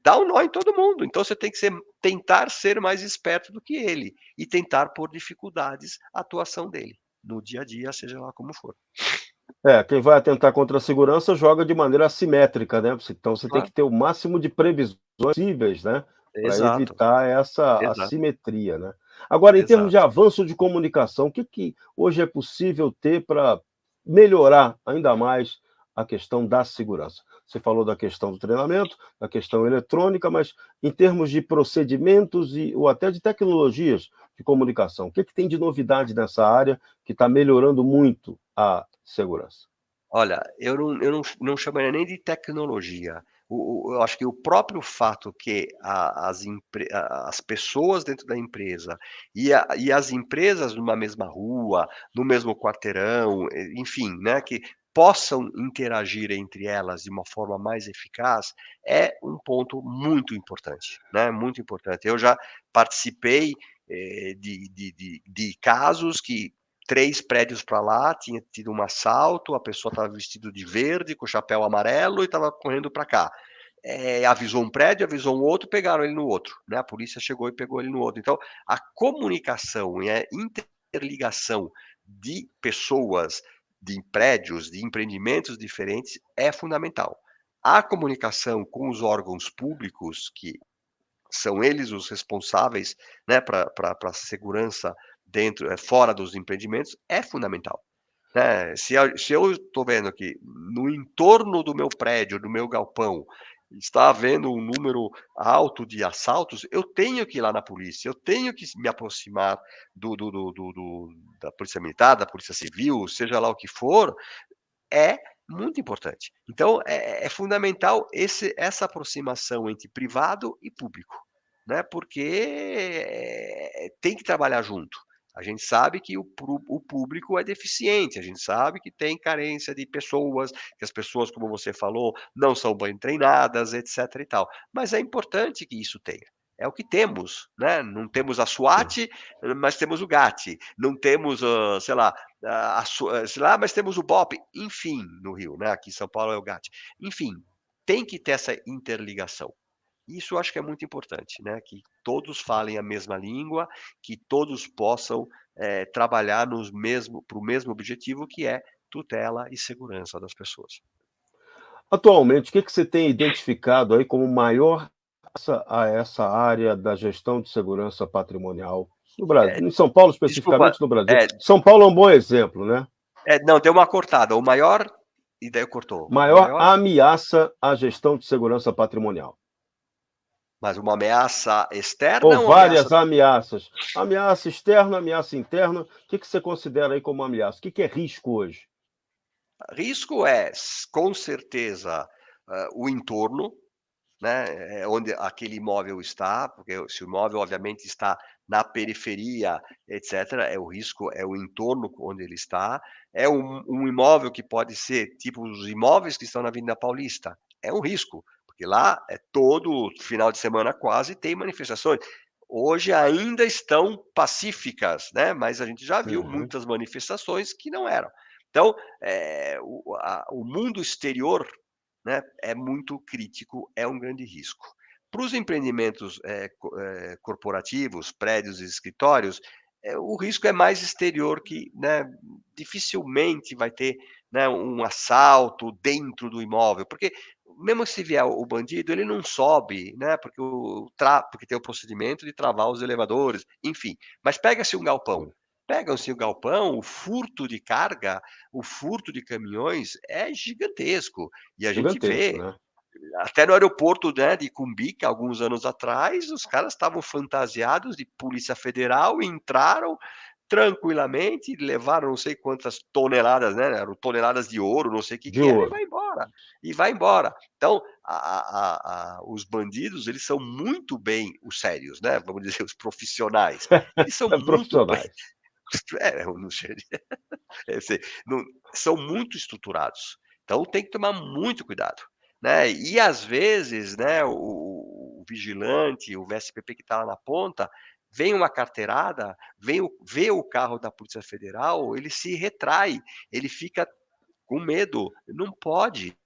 Dá um nó em todo mundo, então você tem que tentar ser mais esperto do que ele, e tentar pôr dificuldades à atuação dele, no dia a dia, seja lá como for. Quem vai atentar contra a segurança joga de maneira assimétrica, né, então você tem Claro. que ter o máximo de previsões possíveis, né, para Exato, evitar essa exato, assimetria, né. Agora, em termos de exato. avanço de comunicação, o que que hoje é possível ter para melhorar ainda mais a questão da segurança? Você falou da questão do treinamento, da questão eletrônica, mas em termos de procedimentos ou até de tecnologias de comunicação, o que que tem de novidade nessa área que está melhorando muito a segurança? Olha, eu não chamaria nem de tecnologia. Eu acho que o próprio fato que as pessoas dentro da empresa e as empresas numa mesma rua, no mesmo quarteirão, enfim, né, que possam interagir entre elas de uma forma mais eficaz, é um ponto muito importante, né, muito importante. Eu já participei, de casos que 3 prédios para lá, tinha tido um assalto, a pessoa estava vestido de verde, com chapéu amarelo e estava correndo para cá. Avisou um prédio, avisou um outro, pegaram ele no outro, né, a polícia chegou e pegou ele no outro. Então, a comunicação e a interligação de pessoas, de prédios, de empreendimentos diferentes é fundamental. A comunicação com os órgãos públicos, que são eles os responsáveis, né, pra segurança fora dos empreendimentos, é fundamental, né. Se eu estou vendo que no entorno do meu prédio, do meu galpão, está havendo um número alto de assaltos, eu tenho que ir lá na polícia, eu tenho que me aproximar da polícia militar, da polícia civil, seja lá o que for, é muito importante. Então é fundamental essa aproximação entre privado e público, né, porque, tem que trabalhar junto. A gente sabe que o público é deficiente, a gente sabe que tem carência de pessoas, que as pessoas, como você falou, não são bem treinadas, etc e tal. Mas é importante que isso tenha. É o que temos, né, não temos a Sim. SWAT, mas temos o GAT. Não temos, sei lá, sei lá, mas temos o BOP, enfim, no Rio, né, aqui em São Paulo é o GAT. Enfim, tem que ter essa interligação. Isso eu acho que é muito importante, né? Que todos falem a mesma língua, que todos possam trabalhar para o mesmo objetivo, que é tutela e segurança das pessoas. Atualmente, o que que você tem identificado aí como maior essa área da gestão de segurança patrimonial no Brasil, É, em São Paulo, desculpa, especificamente no Brasil? é, São Paulo é um bom exemplo, né? não, deu uma cortada. O maior, e daí cortou. O Maior maior, ameaça à gestão de segurança patrimonial. mas uma ameaça externa Ou ou uma ameaça. várias ameaças. Ameaça externa, ameaça interna. O que que você considera aí como ameaça? O que que é risco hoje? Risco é, com certeza, o entorno, né, onde aquele imóvel está, porque se o imóvel obviamente está na periferia, etc., o risco é o entorno onde ele está. É um imóvel que pode ser tipo os imóveis que estão na Avenida Paulista, é um risco, porque lá todo final de semana quase tem manifestações. Hoje ainda estão pacíficas, né, mas a gente já viu Uhum. muitas manifestações que não eram. Então, o mundo exterior, né, é muito crítico, é um grande risco. Para os empreendimentos corporativos, prédios e escritórios, o risco é mais exterior, que, né, dificilmente vai ter, né, um assalto dentro do imóvel, porque mesmo se vier o bandido, ele não sobe, né, porque tem o procedimento de travar os elevadores, enfim. Mas pega-se um galpão. Sim. Pegam-se o galpão, o furto de carga, o furto de caminhões é gigantesco. E a gente Gigantesco, vê, né? até no aeroporto, né, de Cumbica, alguns anos atrás, os caras estavam fantasiados de Polícia Federal, entraram tranquilamente, levaram não sei quantas toneladas, né, eram toneladas de ouro, não sei o que De que era, e ouro. vai embora, e vai embora. Então, os bandidos, eles são muito bem, os sérios, né, vamos dizer, os profissionais, eles são muito bem, Profissionais. eu não sei, sei, não, são muito estruturados. Então tem que tomar muito cuidado, né? E às vezes, né, o vigilante, o VSPP que está lá na ponta, vem uma carteirada, vê o carro da Polícia Federal, ele se retrai, ele fica com medo. Não pode,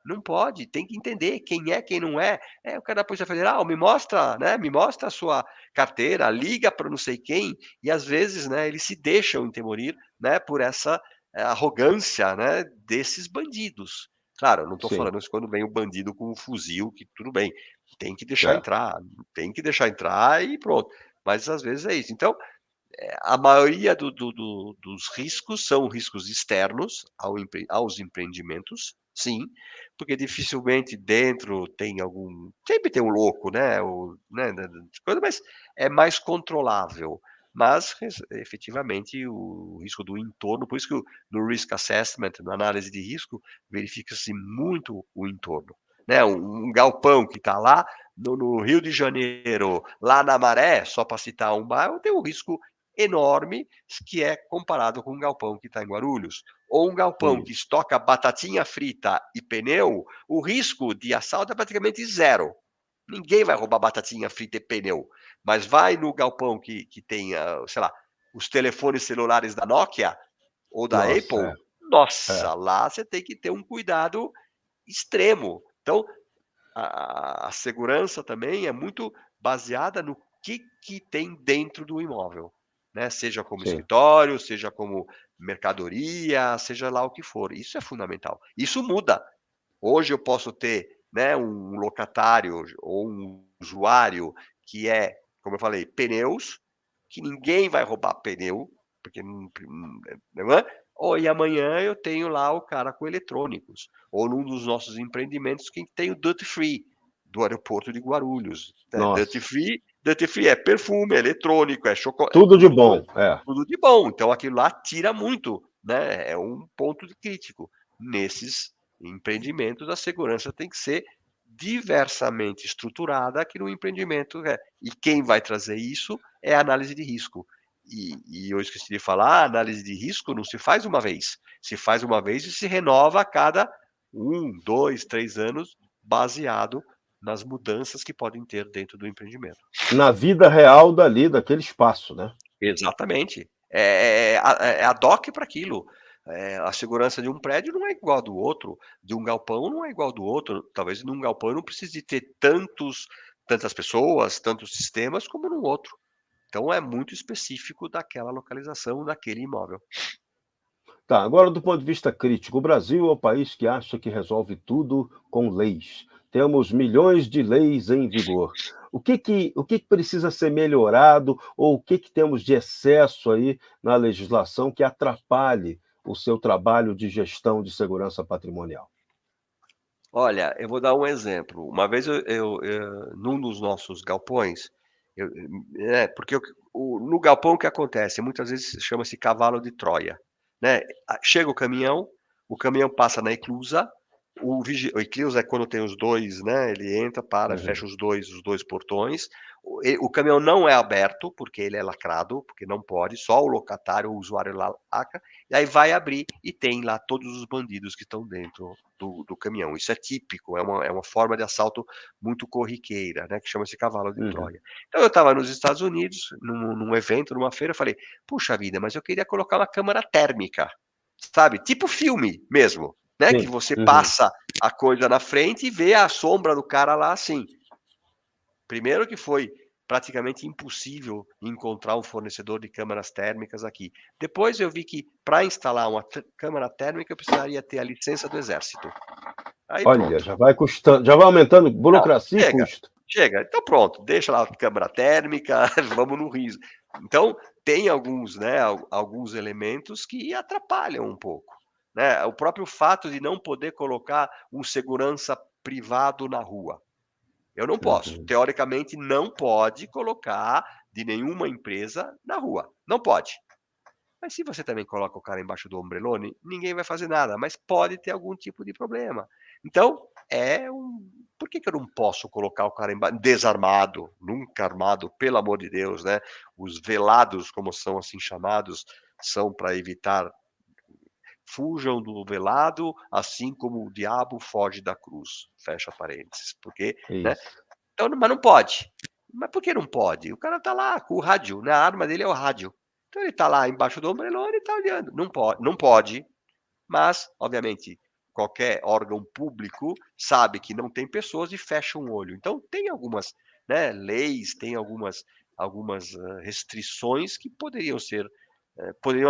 não pode, tem que entender quem é, quem não é. É o cara da Polícia Federal, me mostra, né, me mostra a sua carteira, liga para não sei quem, e às vezes, né, eles se deixam entemorir, né, por essa arrogância, né, desses bandidos. Claro, eu não estou Sim, falando isso quando vem o bandido com um fuzil, que tudo bem, tem que deixar certo. entrar, tem que deixar entrar e pronto. Mas às vezes é isso. Então, a maioria dos riscos são riscos externos aos empreendimentos, sim, porque dificilmente dentro tem algum. Sempre tem um louco, né? Coisa, mas é mais controlável. Mas, efetivamente, o risco do entorno, por isso que no risk assessment, na análise de risco, verifica-se muito o entorno. Né? Um galpão que está lá no Rio de Janeiro, lá na Maré, só para citar um bairro, tem um risco enorme, que é comparado com um galpão que está em Guarulhos. Ou um galpão que Isso. estoca batatinha frita e pneu, o risco de assalto é praticamente zero. Ninguém vai roubar batatinha frita e pneu. Mas vai no galpão que tem, sei lá, os telefones celulares da Nokia ou da Nossa, Apple, é. nossa, lá você tem que ter um cuidado extremo. Então, a segurança também é muito baseada no que tem dentro do imóvel, né? Seja como Sim. escritório, seja como mercadoria, seja lá o que for. Isso é fundamental. Isso muda. Hoje eu posso ter, né, um locatário ou um usuário que é, como eu falei, pneus, que ninguém vai roubar pneu, porque não é? Ou e amanhã eu tenho lá o cara com eletrônicos, ou num dos nossos empreendimentos que tem o duty free do aeroporto de Guarulhos, né? Nossa. Duty free é perfume, é eletrônico, é chocolate, é Tudo de tudo bom. É. tudo de bom. Então aquilo lá tira muito, né? É um ponto de crítico nesses empreendimentos. A segurança tem que ser diversamente estruturada que no empreendimento e quem vai trazer isso é a análise de risco. E eu esqueci de falar, a análise de risco não se faz uma vez, se faz uma vez e se renova a cada 1, 2, 3 anos, baseado nas mudanças que podem ter dentro do empreendimento. Na vida real dali, daquele espaço, né? Exatamente. É ad hoc para aquilo. A segurança de um prédio não é igual ao do outro, de um galpão não é igual ao do outro. Talvez num galpão eu não precise de ter tantas pessoas, tantos sistemas como num outro. Então é muito específico daquela localização, daquele imóvel. Tá, agora do ponto de vista crítico, o Brasil é o país que acha que resolve tudo com leis. Temos milhões de leis em vigor. O que que precisa ser melhorado ou o que temos de excesso aí na legislação que atrapalhe o seu trabalho de gestão de segurança patrimonial? Olha, eu vou dar um exemplo. Uma vez num dos nossos galpões, eu porque no galpão o que acontece? Muitas vezes chama-se cavalo de Troia, né. Chega o caminhão passa na eclusa, o eclusa é quando tem os 2, né, ele entra, para, Uhum, fecha os dois portões. O caminhão não é aberto, porque ele é lacrado, porque não pode, só o locatário, o usuário lá lacra, e aí vai abrir e tem lá todos os bandidos que estão dentro do caminhão. Isso é típico, é uma forma de assalto muito corriqueira, né, que chama-se cavalo de uhum. Troia. Então eu estava nos Estados Unidos, num evento, numa feira, eu falei: "Puxa vida, mas eu queria colocar uma câmera térmica", sabe, tipo filme mesmo, né, que Sim, você uhum. passa a coisa na frente e vê a sombra do cara lá assim. Primeiro que foi praticamente impossível encontrar um fornecedor de câmeras térmicas aqui. Depois eu vi que para instalar uma câmera térmica eu precisaria ter a licença do exército. Aí Olha, pronto. já vai custando, já vai aumentando Não, burocracia e chega, custo. chega. Então pronto, deixa lá a câmera térmica, vamos no riso. Então, tem alguns, né, alguns elementos que atrapalham um pouco, né. O próprio fato de não poder colocar um segurança privado na rua. Eu não posso. Uhum. Teoricamente, não pode colocar de nenhuma empresa na rua. Não pode. Mas se você também coloca o cara embaixo do ombrelone, ninguém vai fazer nada, mas pode ter algum tipo de problema. Então, por que que eu não posso colocar o cara desarmado, nunca armado, pelo amor de Deus, né? Os velados, como são assim chamados, são para evitar fujam do velado, assim como o diabo foge da cruz. Fecha parênteses. Porque, né? Isso. Então, mas não pode. Mas por que não pode? O cara tá lá com o rádio, né, a arma dele é o rádio. Então ele tá lá embaixo do ombrelone e tá olhando. Não pode, mas, obviamente, qualquer órgão público sabe que não tem pessoas e fecha um olho. Então tem algumas, né, leis, tem algumas, restrições que poderiam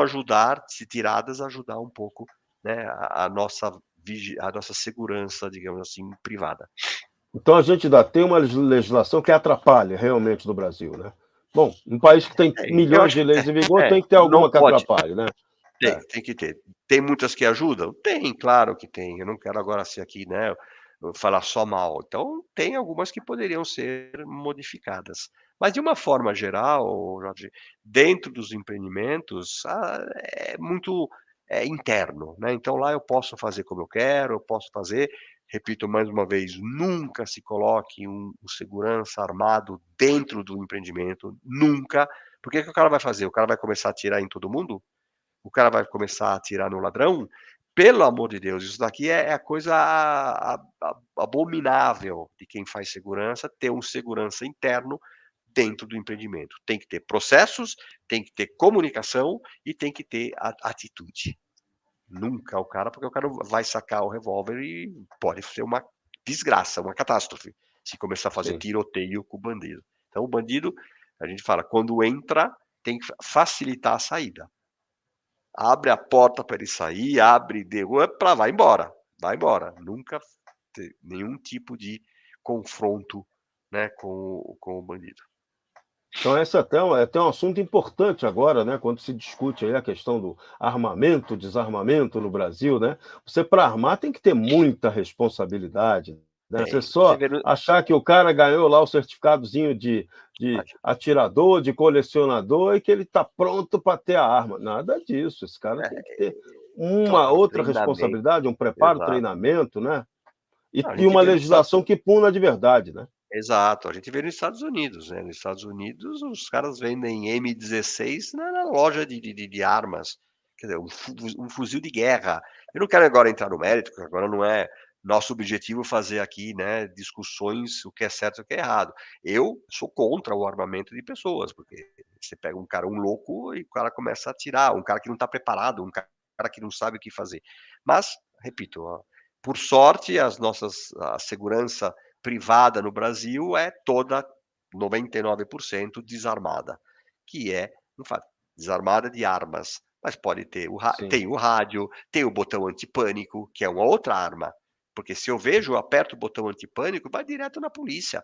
ajudar, se tiradas, ajudar um pouco, né, a nossa segurança, digamos assim, privada. Então a gente ainda tem uma legislação que atrapalha realmente no Brasil, né. Bom, um país que tem Eu milhões acho de que leis em vigor tem que ter não alguma que pode. atrapalhe, né. É. Tem que ter. Tem muitas que ajudam? Tem, claro que tem. Eu não quero agora ser aqui, né, falar só mal. Então, tem algumas que poderiam ser modificadas. Mas de uma forma geral, Jorge, dentro dos empreendimentos, é muito, interno, né, então lá eu posso fazer como eu quero, eu posso fazer, repito mais uma vez, nunca se coloque um segurança armado dentro do empreendimento, nunca. Porque que o cara vai fazer? O cara vai começar a atirar em todo mundo? O cara vai começar a atirar no ladrão? Pelo amor de Deus, isso daqui é a coisa abominável de quem faz segurança, ter um segurança interno dentro do empreendimento. Tem que ter processos, tem que ter comunicação e tem que ter a atitude. Nunca o cara, porque o cara vai sacar o revólver e pode ser uma desgraça, uma catástrofe, se começar a fazer Sim. tiroteio com o bandido. Então o bandido, a gente fala, quando entra, tem que facilitar a saída. Abre a porta para ele sair, abre, derruba, vai embora. Nunca ter nenhum tipo de confronto, né, com o bandido. Então esse é até um assunto importante agora, né, quando se discute aí a questão do armamento, desarmamento no Brasil, né. Você para armar tem que ter muita responsabilidade, né, você Tem. Você só vê no achar que o cara ganhou lá o certificadozinho de atirador, de colecionador e que ele está pronto para ter a arma, nada disso, esse cara tem que ter uma claro, outra treinamento, responsabilidade, um preparo, exato. treinamento, né, e Não, a e gente uma vê nos Estados legislação que puna de verdade, né. Exato, a gente vê nos Estados Unidos, né, nos Estados Unidos os caras vendem M16 na loja de armas, quer dizer, um fuzil de guerra. Eu não quero agora entrar no mérito, porque agora não é nosso objetivo fazer aqui, né, discussões, o que é certo e o que é errado. Eu sou contra o armamento de pessoas, porque você pega um cara, um louco, e o cara começa a atirar, um cara que não está preparado, um cara cara que não sabe o que fazer. Mas, repito, por sorte, a segurança privada no Brasil é toda 99% desarmada, que é, desarmada de armas, mas pode ter tem o rádio, tem o botão antipânico, que é uma outra arma, porque se eu aperto o botão antipânico, vai direto na polícia.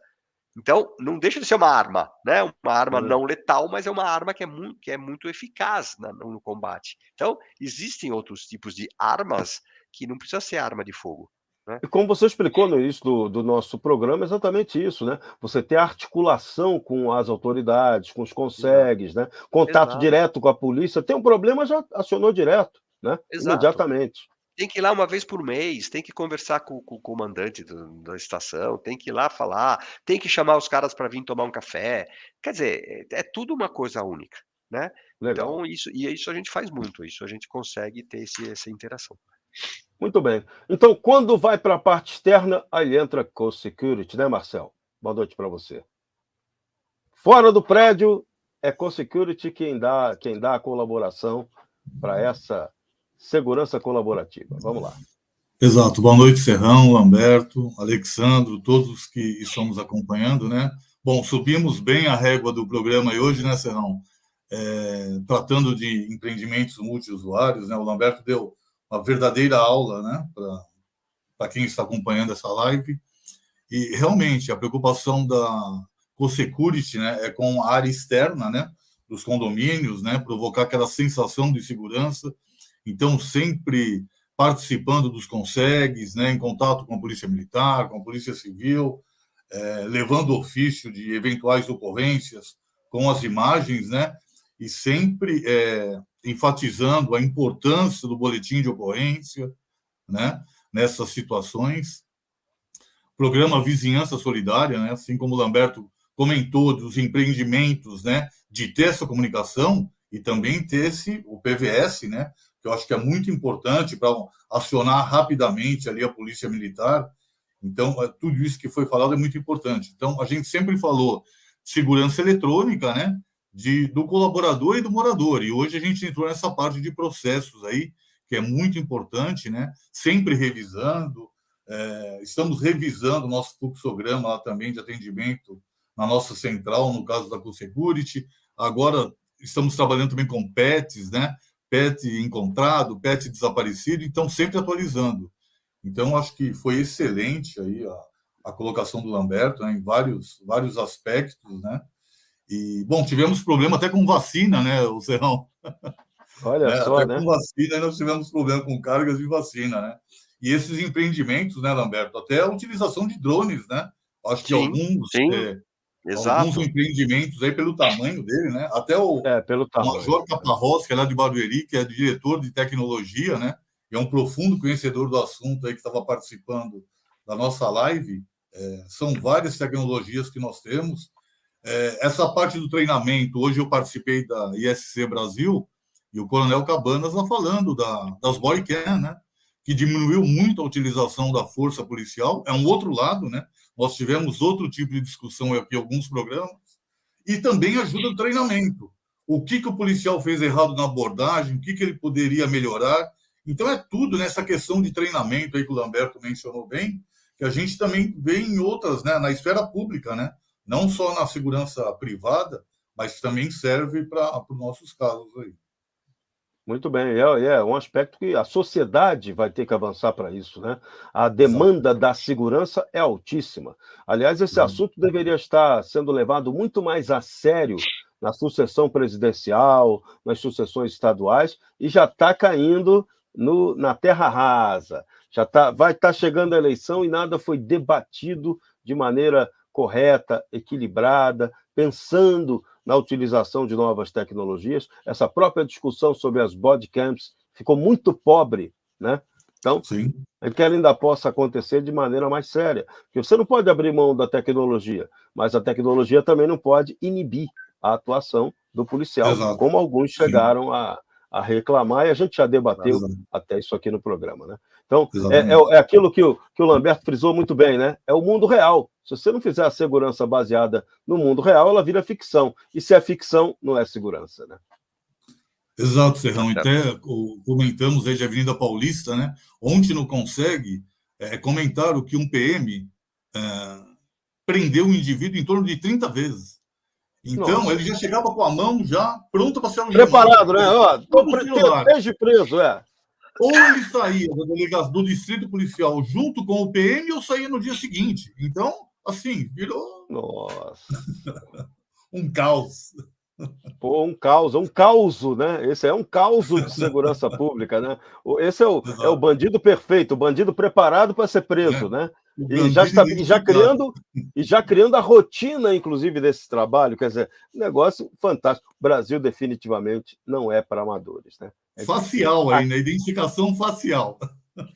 Então, não deixa de ser uma arma, né? Uma arma não letal, mas é uma arma que é muito eficaz no combate. Então, existem outros tipos de armas que não precisa ser arma de fogo, né? E como você explicou no início do nosso programa, exatamente isso, né? Você ter articulação com as autoridades, com os consegues, né? Contato Exato. direto com a polícia. Tem um problema, já acionou direto, né? Exato. Imediatamente. Tem que ir lá uma vez por mês, tem que conversar com o comandante da estação, tem que ir lá falar, tem que chamar os caras para vir tomar um café. Quer dizer, é tudo uma coisa única, né. Legal. Então isso a gente faz muito, isso a gente consegue ter essa interação. Muito bem. Então, quando vai para a parte externa, aí entra Co-Security, né, Marcel? Boa noite para você. Fora do prédio, é Co-Security quem dá a colaboração para essa segurança colaborativa. Vamos lá. Exato. Boa noite, Serrão, Lamberto, Alexandro, todos que estão nos acompanhando, né? Bom, subimos bem a régua do programa hoje, né, Serrão? Tratando de empreendimentos multiusuários, né? O Lamberto deu uma verdadeira aula, né, para quem está acompanhando essa live. E, realmente, a preocupação da Co-Security, né, é com a área externa, né, dos condomínios, né, provocar aquela sensação de segurança. Então, sempre participando dos consegues, né, em contato com a Polícia Militar, com a Polícia Civil, levando ofício de eventuais ocorrências com as imagens, né, e sempre enfatizando a importância do boletim de ocorrência, né, nessas situações. Programa Vizinhança Solidária, né, assim como o Lamberto comentou dos empreendimentos, né, de ter essa comunicação e também ter o PVS, né, que eu acho que é muito importante para acionar rapidamente ali a Polícia Militar. Então, tudo isso que foi falado é muito importante. Então, a gente sempre falou de segurança eletrônica, né, do colaborador e do morador. E hoje a gente entrou nessa parte de processos aí, que é muito importante, né, sempre revisando. Estamos revisando o nosso fluxograma lá também de atendimento na nossa central, no caso da Co-Security. Agora, estamos trabalhando também com PETs, né, PET encontrado, PET desaparecido, então sempre atualizando. Então, acho que foi excelente aí a colocação do Lamberto, né, em vários aspectos, né? E, bom, tivemos problema até com vacina, né, o Serrão? Olha só, até né? com vacina nós tivemos problema com cargas de vacina, né? E esses empreendimentos, né, Lamberto, até a utilização de drones, né? Acho que alguns empreendimentos aí pelo tamanho dele, né? Até pelo tamanho. Major Caparrós, que é lá de Barueri, que é diretor de tecnologia, né? E é um profundo conhecedor do assunto aí que estava participando da nossa live. São várias tecnologias que nós temos. Essa parte do treinamento, hoje eu participei da ISC Brasil e o Coronel Cabanas está falando das bodycam, né? Que diminuiu muito a utilização da força policial. É um outro lado, né? Nós tivemos outro tipo de discussão aqui em alguns programas. E também ajuda no treinamento. O que o policial fez errado na abordagem, o que ele poderia melhorar. Então, é tudo nessa questão de treinamento aí que o Lamberto mencionou bem, que a gente também vê em outras, né, na esfera pública, né? Não só na segurança privada, mas também serve para os nossos casos aí. Muito bem, é um aspecto que a sociedade vai ter que avançar para isso, né? A demanda da segurança é altíssima. Aliás, esse assunto deveria estar sendo levado muito mais a sério na sucessão presidencial, nas sucessões estaduais, e já está caindo na terra rasa. Vai estar chegando a eleição e nada foi debatido de maneira correta, equilibrada, pensando na utilização de novas tecnologias. Essa própria discussão sobre as bodycams ficou muito pobre, né? Então, que ela ainda possa acontecer de maneira mais séria. Porque você não pode abrir mão da tecnologia, mas a tecnologia também não pode inibir a atuação do policial, como alguns chegaram a reclamar, e a gente já debateu até isso aqui no programa, né? Então, é aquilo que o Lamberto frisou muito bem, né? É o mundo real. Se você não fizer a segurança baseada no mundo real, ela vira ficção. E se é ficção, não é segurança, né? Exato, Serrão. Tá Até comentamos aí de Avenida Paulista, né? Ontem não consegue comentaram que um PM prendeu o indivíduo em torno de 30 vezes. Então, Nossa. ele já chegava com a mão já pronta para ser algemado. Preparado, né? Ó, desde preso, Ou ele saía do distrito policial junto com o PM ou saía no dia seguinte. Então, assim, virou Nossa. um caos. Pô, um caos, né? Esse é um caos de segurança pública, né? Esse é o bandido perfeito, o bandido preparado para ser preso, né? E já criando a rotina, inclusive, desse trabalho. Quer dizer, um negócio fantástico. O Brasil definitivamente não é para amadores, né? Facial aí, né? Identificação facial.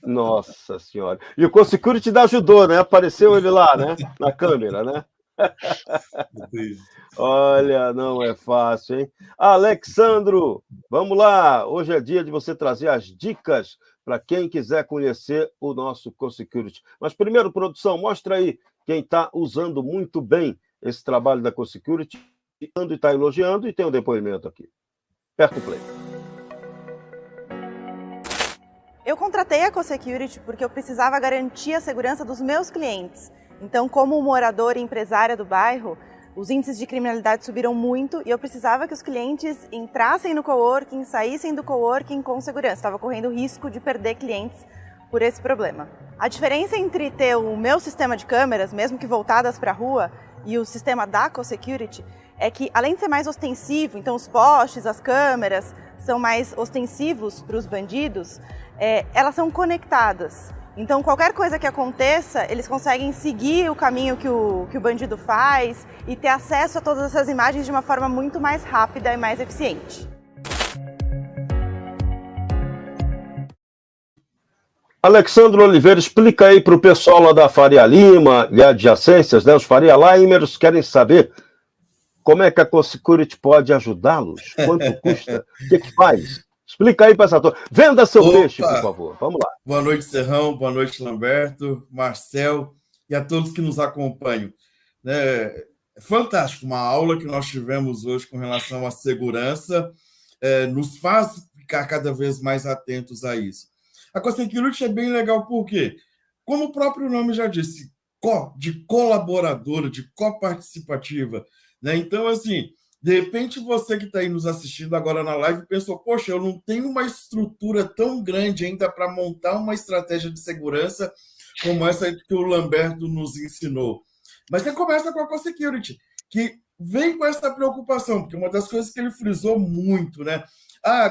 Nossa Senhora. E o Co-Security ajudou, né? Apareceu ele lá, né? Na câmera, né? Olha, não é fácil, hein? Alexandro, vamos lá. Hoje é dia de você trazer as dicas para quem quiser conhecer o nosso Co-Security. Mas primeiro, produção, mostra aí quem está usando muito bem esse trabalho da Co-Security e está elogiando, e tem um depoimento aqui. Aperta o play. Eu contratei a Co-Security porque eu precisava garantir a segurança dos meus clientes. Então, como moradora e empresária do bairro, os índices de criminalidade subiram muito e eu precisava que os clientes entrassem no coworking, saíssem do coworking com segurança. Estava correndo risco de perder clientes por esse problema. A diferença entre ter o meu sistema de câmeras, mesmo que voltadas para a rua, e o sistema da Co-Security é que, além de ser mais ostensivo, então os postes, as câmeras são mais ostensivos para os bandidos, elas são conectadas. Então, qualquer coisa que aconteça, eles conseguem seguir o caminho que o bandido faz e ter acesso a todas essas imagens de uma forma muito mais rápida e mais eficiente. Alexandre Oliveira, explica aí para o pessoal lá da Faria Lima e adjacências, né? Os Faria Limers querem saber como é que a Co-Security pode ajudá-los, quanto custa, o que faz? Explica aí para essa turma. Venda seu peixe, por favor. Vamos lá. Boa noite, Serrão. Boa noite, Lamberto, Marcel e a todos que nos acompanham. É fantástico, uma aula que nós tivemos hoje com relação à segurança nos faz ficar cada vez mais atentos a isso. A Co-Security é bem legal porque, como o próprio nome já disse, de colaboradora, de coparticipativa, né? Então, assim, de repente, você que está aí nos assistindo agora na live pensou, poxa, eu não tenho uma estrutura tão grande ainda para montar uma estratégia de segurança como essa que o Lamberto nos ensinou. Mas você começa com a Co-Security, que vem com essa preocupação, porque uma das coisas que ele frisou muito, né?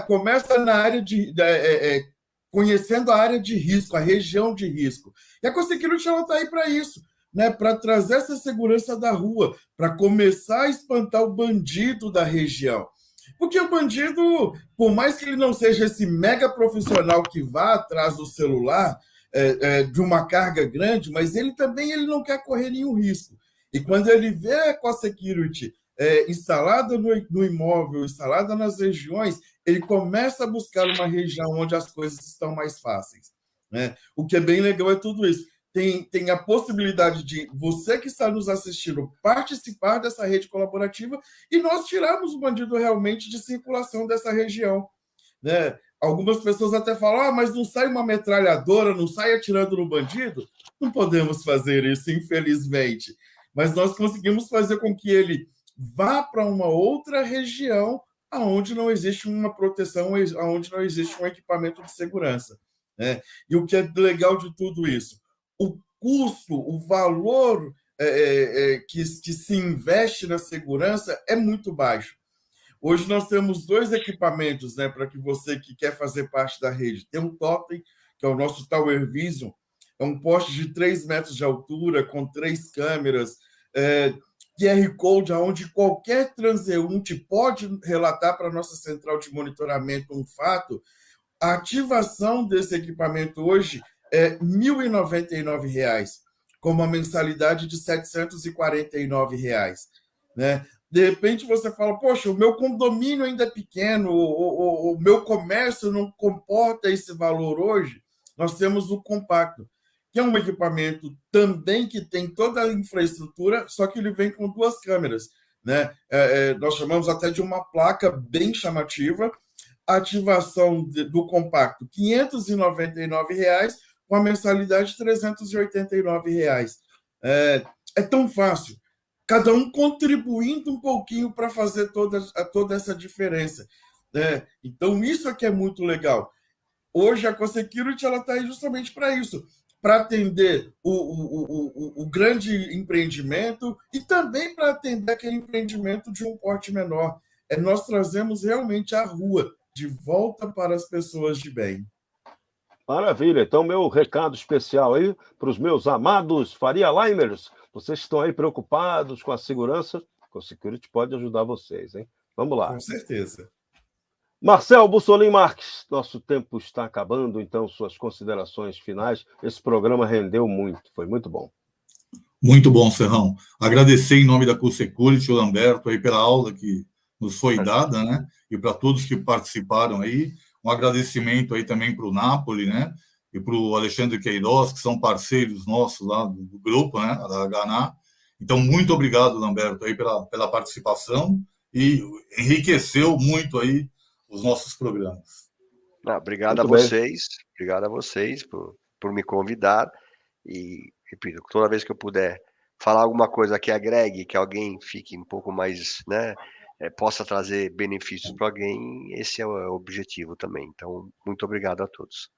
Começa na área conhecendo a área de risco, a região de risco. E a Co-Security está aí para isso. Né, para trazer essa segurança da rua, para começar a espantar o bandido da região. Porque o bandido, por mais que ele não seja esse mega profissional que vá atrás do celular de uma carga grande, mas ele não quer correr nenhum risco. E quando ele vê a Co-Security instalada no imóvel, instalada nas regiões, ele começa a buscar uma região onde as coisas estão mais fáceis. Né? O que é bem legal é tudo isso. Tem a possibilidade de você que está nos assistindo participar dessa rede colaborativa e nós tirarmos o bandido realmente de circulação dessa região. Né? Algumas pessoas até falam, mas não sai uma metralhadora, não sai atirando no bandido? Não podemos fazer isso, infelizmente. Mas nós conseguimos fazer com que ele vá para uma outra região onde não existe uma proteção, onde não existe um equipamento de segurança. Né? E o que é legal de tudo isso? O custo, o valor que se investe na segurança é muito baixo. Hoje nós temos 2 equipamentos, né, para que você que quer fazer parte da rede. Tem um Totem, que é o nosso Tower Vision, é um poste de 3 metros de altura, com 3 câmeras, QR Code, onde qualquer transeunte pode relatar para a nossa central de monitoramento um fato. A ativação desse equipamento hoje é R$ 1.099, com uma mensalidade de R$ 749. Né? De repente você fala, poxa, o meu condomínio ainda é pequeno, o meu comércio não comporta esse valor hoje. Nós temos o Compacto, que é um equipamento também que tem toda a infraestrutura, só que ele vem com 2 câmeras. Né? Nós chamamos até de uma placa bem chamativa. a ativação do compacto, R$ 599, com a mensalidade de R$ 389. É tão fácil. Cada um contribuindo um pouquinho para fazer toda essa diferença. Então, isso aqui é muito legal. Hoje, a CoSecurity está aí justamente para isso, para atender o grande empreendimento e também para atender aquele empreendimento de um porte menor. Nós trazemos realmente a rua de volta para as pessoas de bem. Maravilha. Então, meu recado especial aí para os meus amados Faria Limers. Vocês estão aí preocupados com a segurança? A CoSecurity pode ajudar vocês, hein? Vamos lá. Com certeza. Marcel Bussolin Marques, nosso tempo está acabando, então suas considerações finais. Esse programa rendeu muito, foi muito bom. Muito bom, Serrão. Agradecer em nome da CoSecurity, o Lamberto, aí pela aula que nos foi dada, né? E para todos que participaram aí. Um agradecimento aí também para o Napoli, né? E para o Alexandre Queiroz, que são parceiros nossos lá do grupo, né? Da HANA. Então, muito obrigado, Lamberto, aí pela participação e enriqueceu muito aí os nossos programas. Obrigado a vocês por me convidar e, repito, toda vez que eu puder falar alguma coisa que agregue, que alguém fique um pouco mais, né, possa trazer benefícios para alguém, esse é o objetivo também. Então, muito obrigado a todos.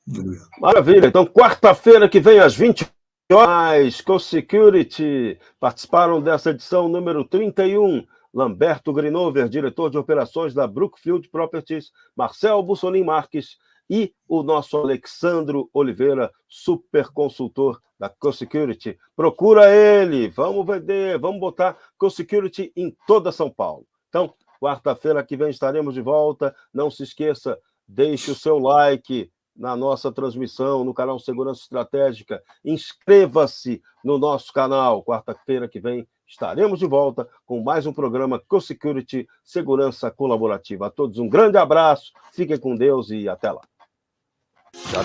Obrigado. Maravilha. Então, quarta-feira que vem, às 20 horas, CoSecurity participaram dessa edição número 31. Lamberto Grinover, diretor de operações da Brookfield Properties, Marcel Bussolin Marques e o nosso Alexandro Oliveira, super consultor da CoSecurity. Procura ele, vamos vender, vamos botar CoSecurity em toda São Paulo. Então, quarta-feira que vem estaremos de volta. Não se esqueça, deixe o seu like na nossa transmissão, no canal Segurança Estratégica. Inscreva-se no nosso canal. Quarta-feira que vem estaremos de volta com mais um programa CoSecurity Segurança Colaborativa. A todos um grande abraço, fiquem com Deus e até lá.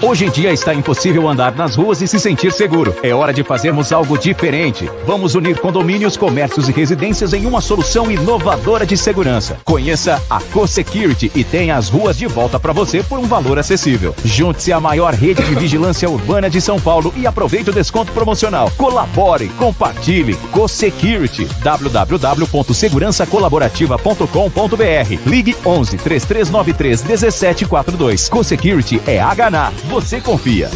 Hoje em dia está impossível andar nas ruas e se sentir seguro. É hora de fazermos algo diferente. Vamos unir condomínios, comércios e residências em uma solução inovadora de segurança. Conheça a CoSecurity e tenha as ruas de volta para você por um valor acessível. Junte-se à maior rede de vigilância urbana de São Paulo e aproveite o desconto promocional. Colabore, compartilhe. CoSecurity. www.segurançacolaborativa.com.br. Ligue 11 3393 1742. CoSecurity é HANA. Você confia.